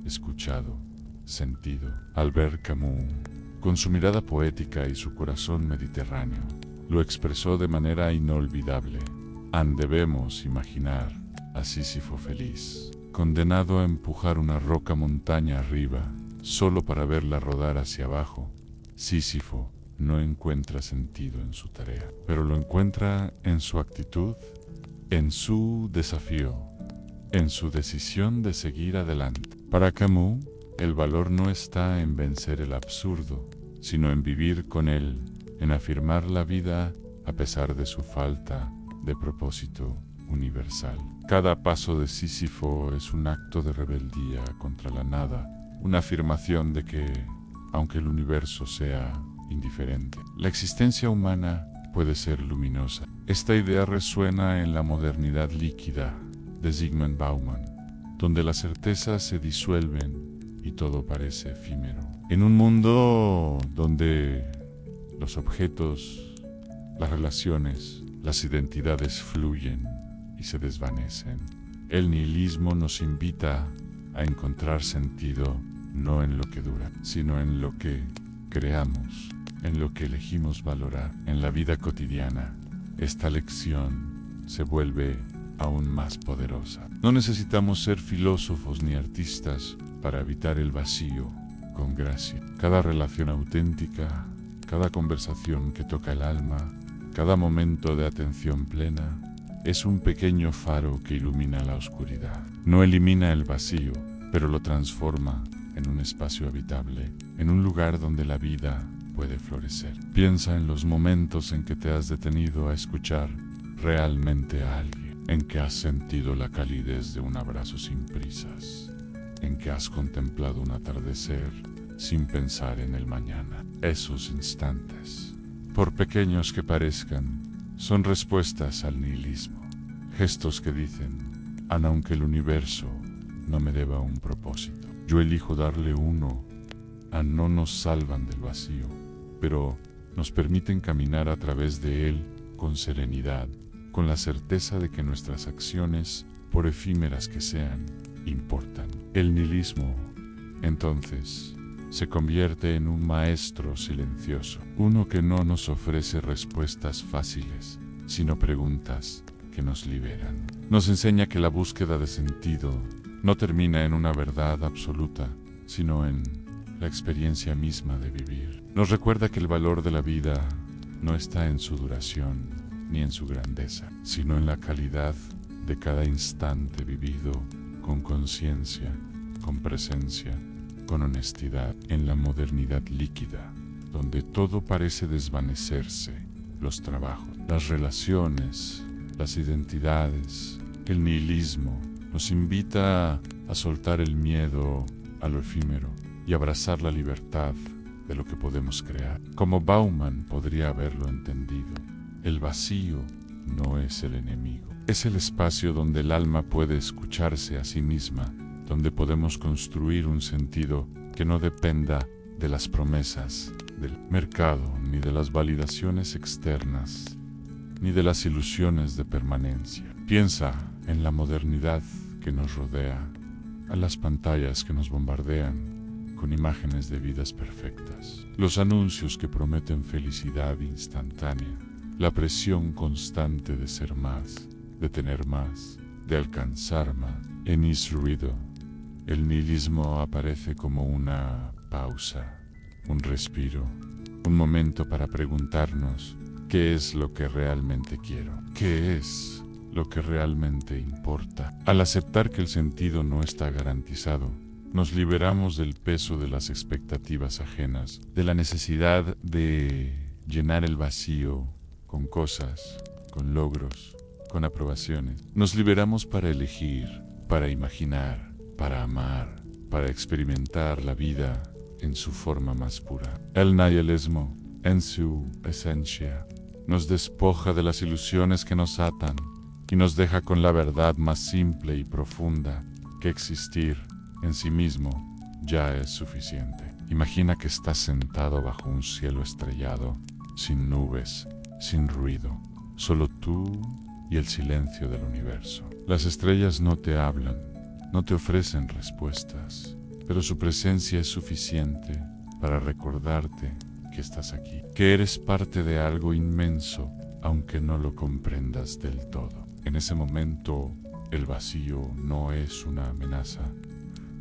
escuchado, sentido. Albert Camus, con su mirada poética y su corazón mediterráneo, lo expresó de manera inolvidable. Debemos imaginar a Sísifo feliz, condenado a empujar una roca montaña arriba, solo para verla rodar hacia abajo. Sísifo no encuentra sentido en su tarea, pero lo encuentra en su actitud, en su desafío, en su decisión de seguir adelante. Para Camus, el valor no está en vencer el absurdo, sino en vivir con él, en afirmar la vida a pesar de su falta de propósito universal. Cada paso de Sísifo es un acto de rebeldía contra la nada, una afirmación de que, aunque el universo sea indiferente, la existencia humana puede ser luminosa. Esta idea resuena en la modernidad líquida de Zygmunt Bauman, donde las certezas se disuelven y todo parece efímero. En un mundo donde los objetos, las relaciones, las identidades fluyen y se desvanecen, el nihilismo nos invita a encontrar sentido no en lo que dura, sino en lo que creamos, en lo que elegimos valorar. En la vida cotidiana, esta lección se vuelve aún más poderosa. No necesitamos ser filósofos ni artistas para evitar el vacío con gracia. Cada relación auténtica, cada conversación que toca el alma, cada momento de atención plena, es un pequeño faro que ilumina la oscuridad. No elimina el vacío, pero lo transforma en un espacio habitable, en un lugar donde la vida puede florecer. Piensa en los momentos en que te has detenido a escuchar realmente a alguien, en que has sentido la calidez de un abrazo sin prisas, en que has contemplado un atardecer sin pensar en el mañana. Esos instantes, por pequeños que parezcan, son respuestas al nihilismo, gestos que dicen, aunque el universo no me deba un propósito, yo elijo darle uno. No nos salvan del vacío, pero nos permiten caminar a través de él con serenidad, con la certeza de que nuestras acciones, por efímeras que sean, importan. El nihilismo, entonces, se convierte en un maestro silencioso, uno que no nos ofrece respuestas fáciles, sino preguntas que nos liberan. Nos enseña que la búsqueda de sentido no termina en una verdad absoluta, sino en la experiencia misma de vivir. Nos recuerda que el valor de la vida no está en su duración ni en su grandeza, sino en la calidad de cada instante vivido con conciencia, con presencia, con honestidad. En la modernidad líquida, donde todo parece desvanecerse, los trabajos, las relaciones, las identidades, el nihilismo, nos invita a soltar el miedo a lo efímero y abrazar la libertad de lo que podemos crear. Como Bauman podría haberlo entendido, el vacío no es el enemigo. Es el espacio donde el alma puede escucharse a sí misma, donde podemos construir un sentido que no dependa de las promesas del mercado, ni de las validaciones externas, ni de las ilusiones de permanencia. Piensa en la modernidad que nos rodea, a las pantallas que nos bombardean con imágenes de vidas perfectas, los anuncios que prometen felicidad instantánea, la presión constante de ser más, de tener más, de alcanzarme. En ese ruido, el nihilismo aparece como una pausa, un respiro, un momento para preguntarnos qué es lo que realmente quiero, qué es lo que realmente importa. Al aceptar que el sentido no está garantizado, nos liberamos del peso de las expectativas ajenas, de la necesidad de llenar el vacío con cosas, con logros, con aprobaciones. Nos liberamos para elegir, para imaginar, para amar, para experimentar la vida en su forma más pura. El nihilismo, en su esencia, nos despoja de las ilusiones que nos atan y nos deja con la verdad más simple y profunda, que existir en sí mismo ya es suficiente. Imagina que estás sentado bajo un cielo estrellado, sin nubes, sin ruido, solo tú y el silencio del universo. Las estrellas no te hablan, no te ofrecen respuestas, pero su presencia es suficiente para recordarte que estás aquí, que eres parte de algo inmenso, aunque no lo comprendas del todo. En ese momento, el vacío no es una amenaza,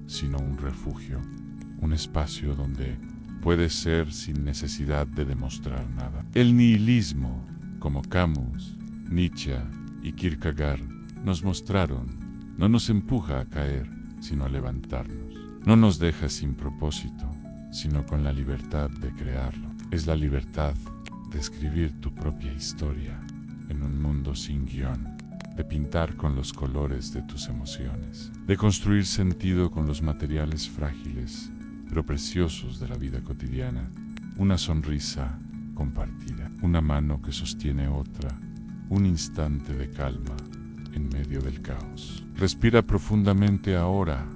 sino un refugio, un espacio donde puedes ser sin necesidad de demostrar nada. El nihilismo, como Camus, Nietzsche y Kierkegaard nos mostraron, no nos empuja a caer, sino a levantarnos. No nos deja sin propósito, sino con la libertad de crearlo. Es la libertad de escribir tu propia historia en un mundo sin guión, de pintar con los colores de tus emociones, de construir sentido con los materiales frágiles, pero preciosos de la vida cotidiana. Una sonrisa compartida, una mano que sostiene otra, un instante de calma en medio del caos. Respira profundamente ahora.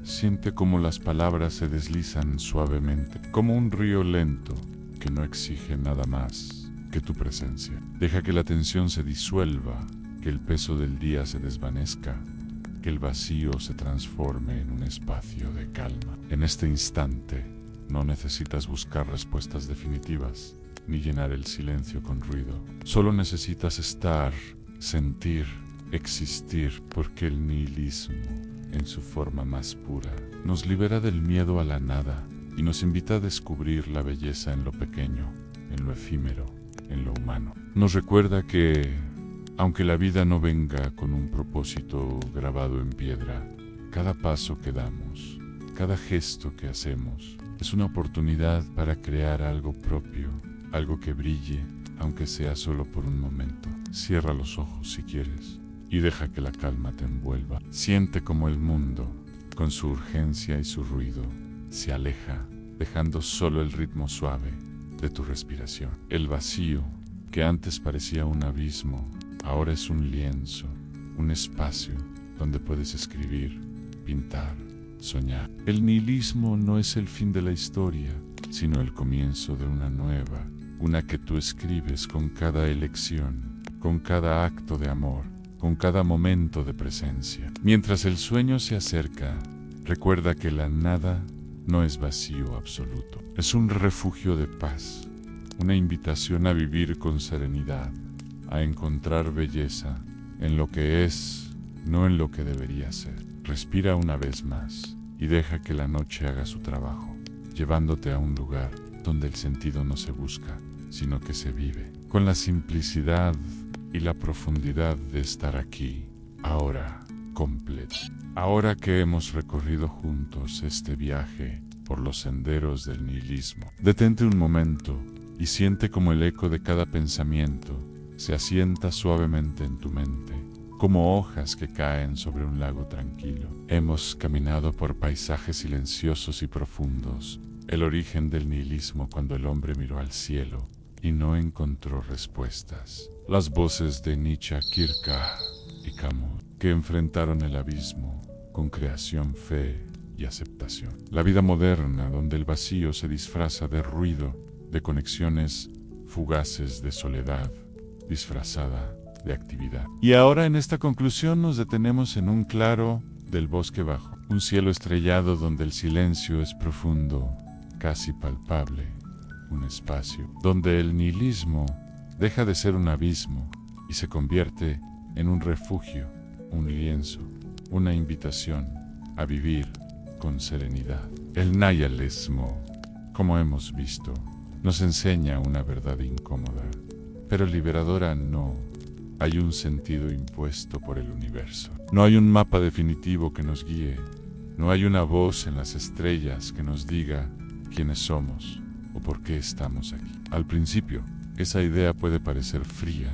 Siente cómo las palabras se deslizan suavemente, como un río lento que no exige nada más que tu presencia. Deja que la tensión se disuelva, que el peso del día se desvanezca, que el vacío se transforme en un espacio de calma. En este instante, no necesitas buscar respuestas definitivas, ni llenar el silencio con ruido. Solo necesitas estar, sentir, existir, porque el nihilismo, en su forma más pura, nos libera del miedo a la nada y nos invita a descubrir la belleza en lo pequeño, en lo efímero, en lo humano. Nos recuerda que, aunque la vida no venga con un propósito grabado en piedra, cada paso que damos, cada gesto que hacemos, es una oportunidad para crear algo propio, algo que brille, aunque sea solo por un momento. Cierra los ojos si quieres y deja que la calma te envuelva. Siente como el mundo, con su urgencia y su ruido, se aleja, dejando solo el ritmo suave de tu respiración. El vacío, que antes parecía un abismo, ahora es un lienzo, un espacio donde puedes escribir, pintar, soñar. El nihilismo no es el fin de la historia, sino el comienzo de una nueva, una que tú escribes con cada elección, con cada acto de amor, con cada momento de presencia. Mientras el sueño se acerca, recuerda que la nada no es vacío absoluto. Es un refugio de paz, una invitación a vivir con serenidad, a encontrar belleza en lo que es, no en lo que debería ser. Respira una vez más y deja que la noche haga su trabajo, llevándote a un lugar donde el sentido no se busca, sino que se vive, con la simplicidad y la profundidad de estar aquí, ahora, completo. Ahora que hemos recorrido juntos este viaje por los senderos del nihilismo, detente un momento y siente como el eco de cada pensamiento se asienta suavemente en tu mente, como hojas que caen sobre un lago tranquilo. Hemos caminado por paisajes silenciosos y profundos, el origen del nihilismo cuando el hombre miró al cielo y no encontró respuestas. Las voces de Nietzsche, Kierkegaard y Camus, que enfrentaron el abismo con creación, fe y aceptación. La vida moderna, donde el vacío se disfraza de ruido, de conexiones fugaces de soledad, disfrazada de actividad. Y ahora en esta conclusión nos detenemos en un claro del bosque bajo, un cielo estrellado donde el silencio es profundo, casi palpable, un espacio donde el nihilismo deja de ser un abismo y se convierte en un refugio, un lienzo, una invitación a vivir con serenidad. El nihilismo, como hemos visto, nos enseña una verdad incómoda, pero liberadora no. Hay un sentido impuesto por el universo. No hay un mapa definitivo que nos guíe. No hay una voz en las estrellas que nos diga quiénes somos o por qué estamos aquí. Al principio, esa idea puede parecer fría,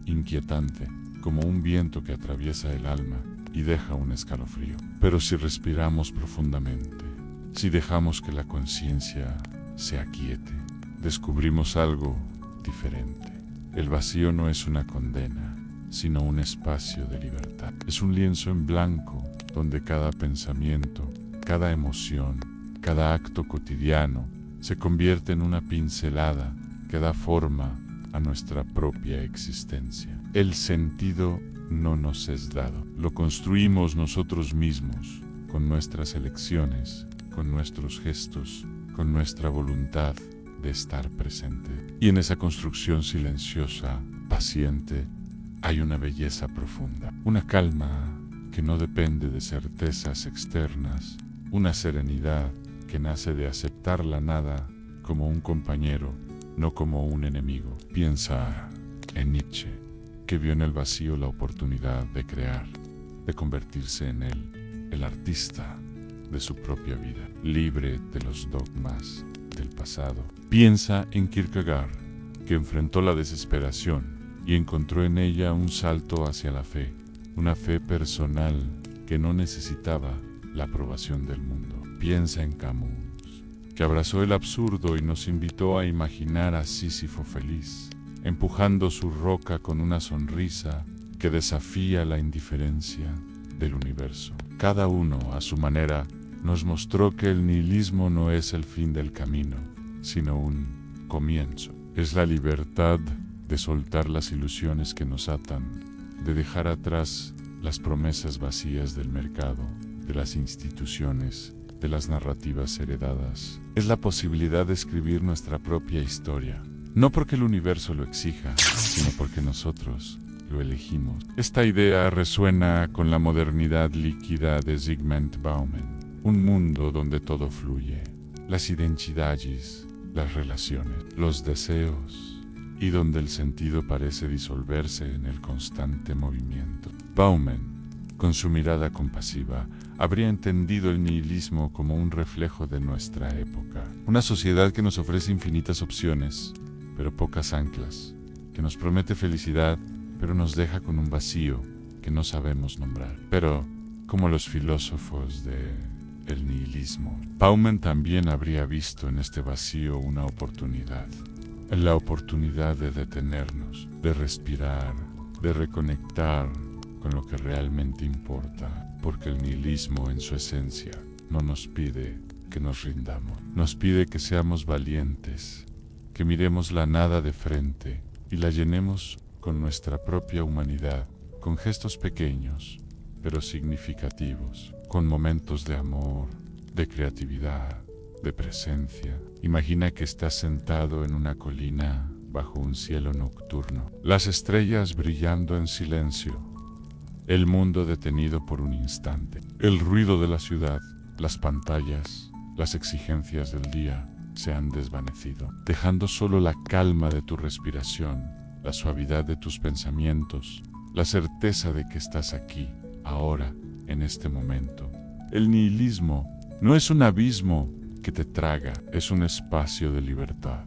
inquietante, como un viento que atraviesa el alma y deja un escalofrío. Pero si respiramos profundamente, si dejamos que la conciencia se aquiete, descubrimos algo diferente. El vacío no es una condena, sino un espacio de libertad. Es un lienzo en blanco donde cada pensamiento, cada emoción, cada acto cotidiano se convierte en una pincelada que da forma a nuestra propia existencia. El sentido no nos es dado, lo construimos nosotros mismos, con nuestras elecciones, con nuestros gestos, con nuestra voluntad de estar presente. Y en esa construcción silenciosa, paciente, hay una belleza profunda, una calma que no depende de certezas externas, una serenidad que nace de aceptar la nada como un compañero, no como un enemigo. Piensa en Nietzsche, que vio en el vacío la oportunidad de crear, de convertirse en él, el artista de su propia vida, libre de los dogmas del pasado. Piensa en Kierkegaard, que enfrentó la desesperación y encontró en ella un salto hacia la fe, una fe personal que no necesitaba la aprobación del mundo. Piensa en Camus, que abrazó el absurdo y nos invitó a imaginar a Sísifo feliz, empujando su roca con una sonrisa que desafía la indiferencia del universo. Cada uno, a su manera, nos mostró que el nihilismo no es el fin del camino, sino un comienzo. Es la libertad de soltar las ilusiones que nos atan, de dejar atrás las promesas vacías del mercado, de las instituciones, de las narrativas heredadas. Es la posibilidad de escribir nuestra propia historia, no porque el universo lo exija, sino porque nosotros lo elegimos. Esta idea resuena con la modernidad líquida de Zygmunt Bauman, un mundo donde todo fluye, las identidades, las relaciones, los deseos, y donde el sentido parece disolverse en el constante movimiento. Bauman, con su mirada compasiva, habría entendido el nihilismo como un reflejo de nuestra época. Una sociedad que nos ofrece infinitas opciones, pero pocas anclas, que nos promete felicidad, pero nos deja con un vacío que no sabemos nombrar. Pero, como los filósofos del nihilismo, Bauman también habría visto en este vacío una oportunidad. La oportunidad de detenernos, de respirar, de reconectar con lo que realmente importa, porque el nihilismo en su esencia no nos pide que nos rindamos, nos pide que seamos valientes, que miremos la nada de frente y la llenemos con nuestra propia humanidad, con gestos pequeños, pero significativos, con momentos de amor, de creatividad, de presencia. Imagina que estás sentado en una colina bajo un cielo nocturno, las estrellas brillando en silencio, el mundo detenido por un instante. El ruido de la ciudad, las pantallas, las exigencias del día se han desvanecido, dejando solo la calma de tu respiración, la suavidad de tus pensamientos, la certeza de que estás aquí, ahora, en este momento. El nihilismo no es un abismo que te traga, es un espacio de libertad,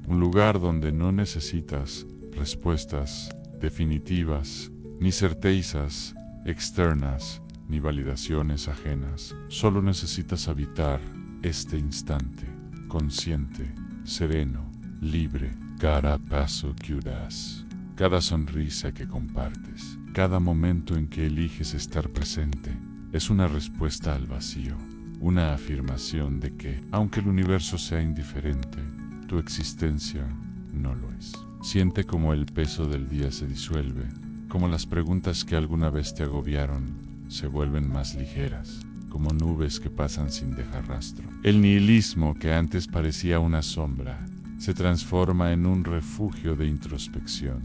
un lugar donde no necesitas respuestas definitivas, ni certezas externas, ni validaciones ajenas. Solo necesitas habitar este instante, consciente, sereno, libre, cada paso que das, cada sonrisa que compartes, cada momento en que eliges estar presente, es una respuesta al vacío. Una afirmación de que, aunque el universo sea indiferente, tu existencia no lo es. Siente como el peso del día se disuelve, como las preguntas que alguna vez te agobiaron se vuelven más ligeras, como nubes que pasan sin dejar rastro. El nihilismo, que antes parecía una sombra, se transforma en un refugio de introspección,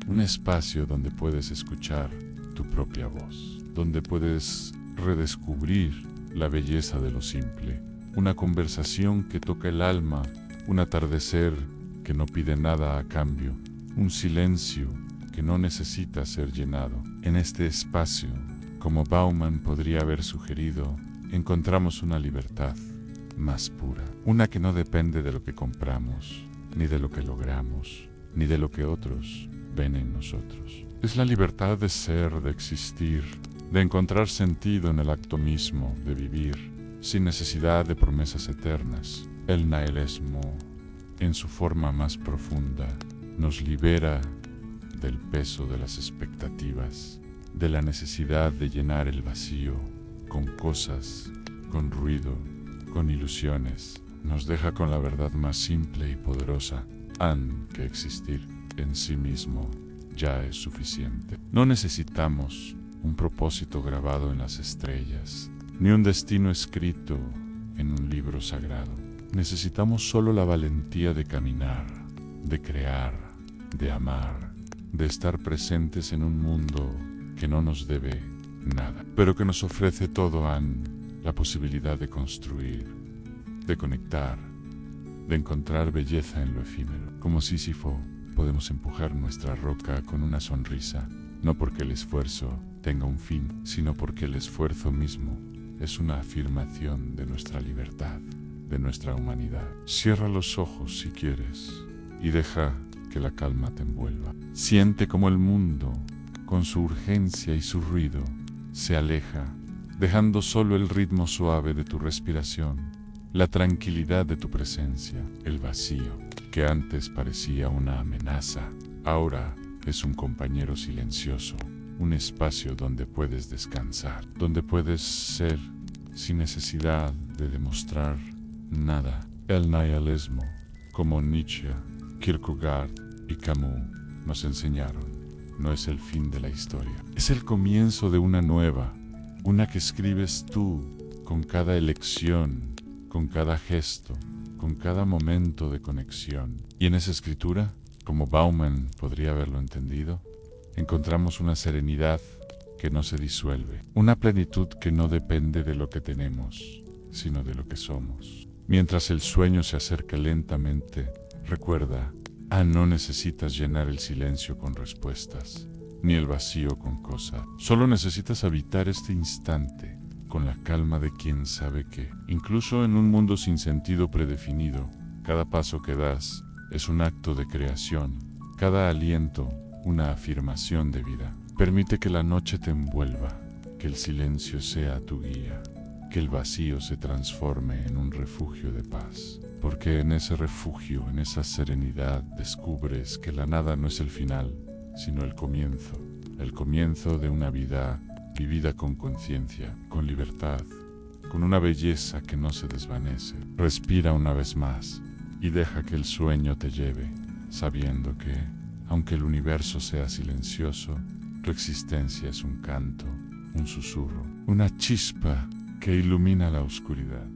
un espacio donde puedes escuchar tu propia voz. donde puedes redescubrir la belleza de lo simple. Una conversación que toca el alma, un atardecer que no pide nada a cambio, un silencio que no necesita ser llenado. En este espacio, como Bauman podría haber sugerido, encontramos una libertad más pura, una que no depende de lo que compramos, ni de lo que logramos, ni de lo que otros ven en nosotros. Es la libertad de ser, de existir, de encontrar sentido en el acto mismo, de vivir, sin necesidad de promesas eternas. El nihilismo, en su forma más profunda, nos libera del peso de las expectativas, de la necesidad de llenar el vacío con cosas, con ruido, con ilusiones. Nos deja con la verdad más simple y poderosa, que existir en sí mismo ya es suficiente. No necesitamos un propósito grabado en las estrellas, ni un destino escrito en un libro sagrado. Necesitamos solo la valentía de caminar, de crear, de amar, de estar presentes en un mundo que no nos debe nada, pero que nos ofrece todo, la posibilidad de construir, de conectar, de encontrar belleza en lo efímero. Como Sísifo, podemos empujar nuestra roca con una sonrisa, no porque el esfuerzo tenga un fin, sino porque el esfuerzo mismo es una afirmación de nuestra libertad, de nuestra humanidad. Cierra los ojos si quieres y deja que la calma te envuelva. Siente como el mundo, con su urgencia y su ruido, se aleja, dejando solo el ritmo suave de tu respiración, la tranquilidad de tu presencia. El vacío, que antes parecía una amenaza, ahora es un compañero silencioso, un espacio donde puedes descansar, donde puedes ser sin necesidad de demostrar nada. El nihilismo, como Nietzsche, Kierkegaard y Camus nos enseñaron, no es el fin de la historia. Es el comienzo de una nueva, una que escribes tú con cada elección, con cada gesto, con cada momento de conexión. Y en esa escritura, como Bauman podría haberlo entendido, encontramos una serenidad que no se disuelve, una plenitud que no depende de lo que tenemos, sino de lo que somos. Mientras el sueño se acerca lentamente, recuerda, no necesitas llenar el silencio con respuestas, ni el vacío con cosas. Solo necesitas habitar este instante con la calma de quien sabe que, incluso en un mundo sin sentido predefinido, cada paso que das es un acto de creación, cada aliento una afirmación de vida. Permite que la noche te envuelva, que el silencio sea tu guía, que el vacío se transforme en un refugio de paz. Porque en ese refugio, en esa serenidad, descubres que la nada no es el final, sino el comienzo de una vida vivida con conciencia, con libertad, con una belleza que no se desvanece. Respira una vez más y deja que el sueño te lleve, sabiendo que, aunque el universo sea silencioso, tu existencia es un canto, un susurro, una chispa que ilumina la oscuridad.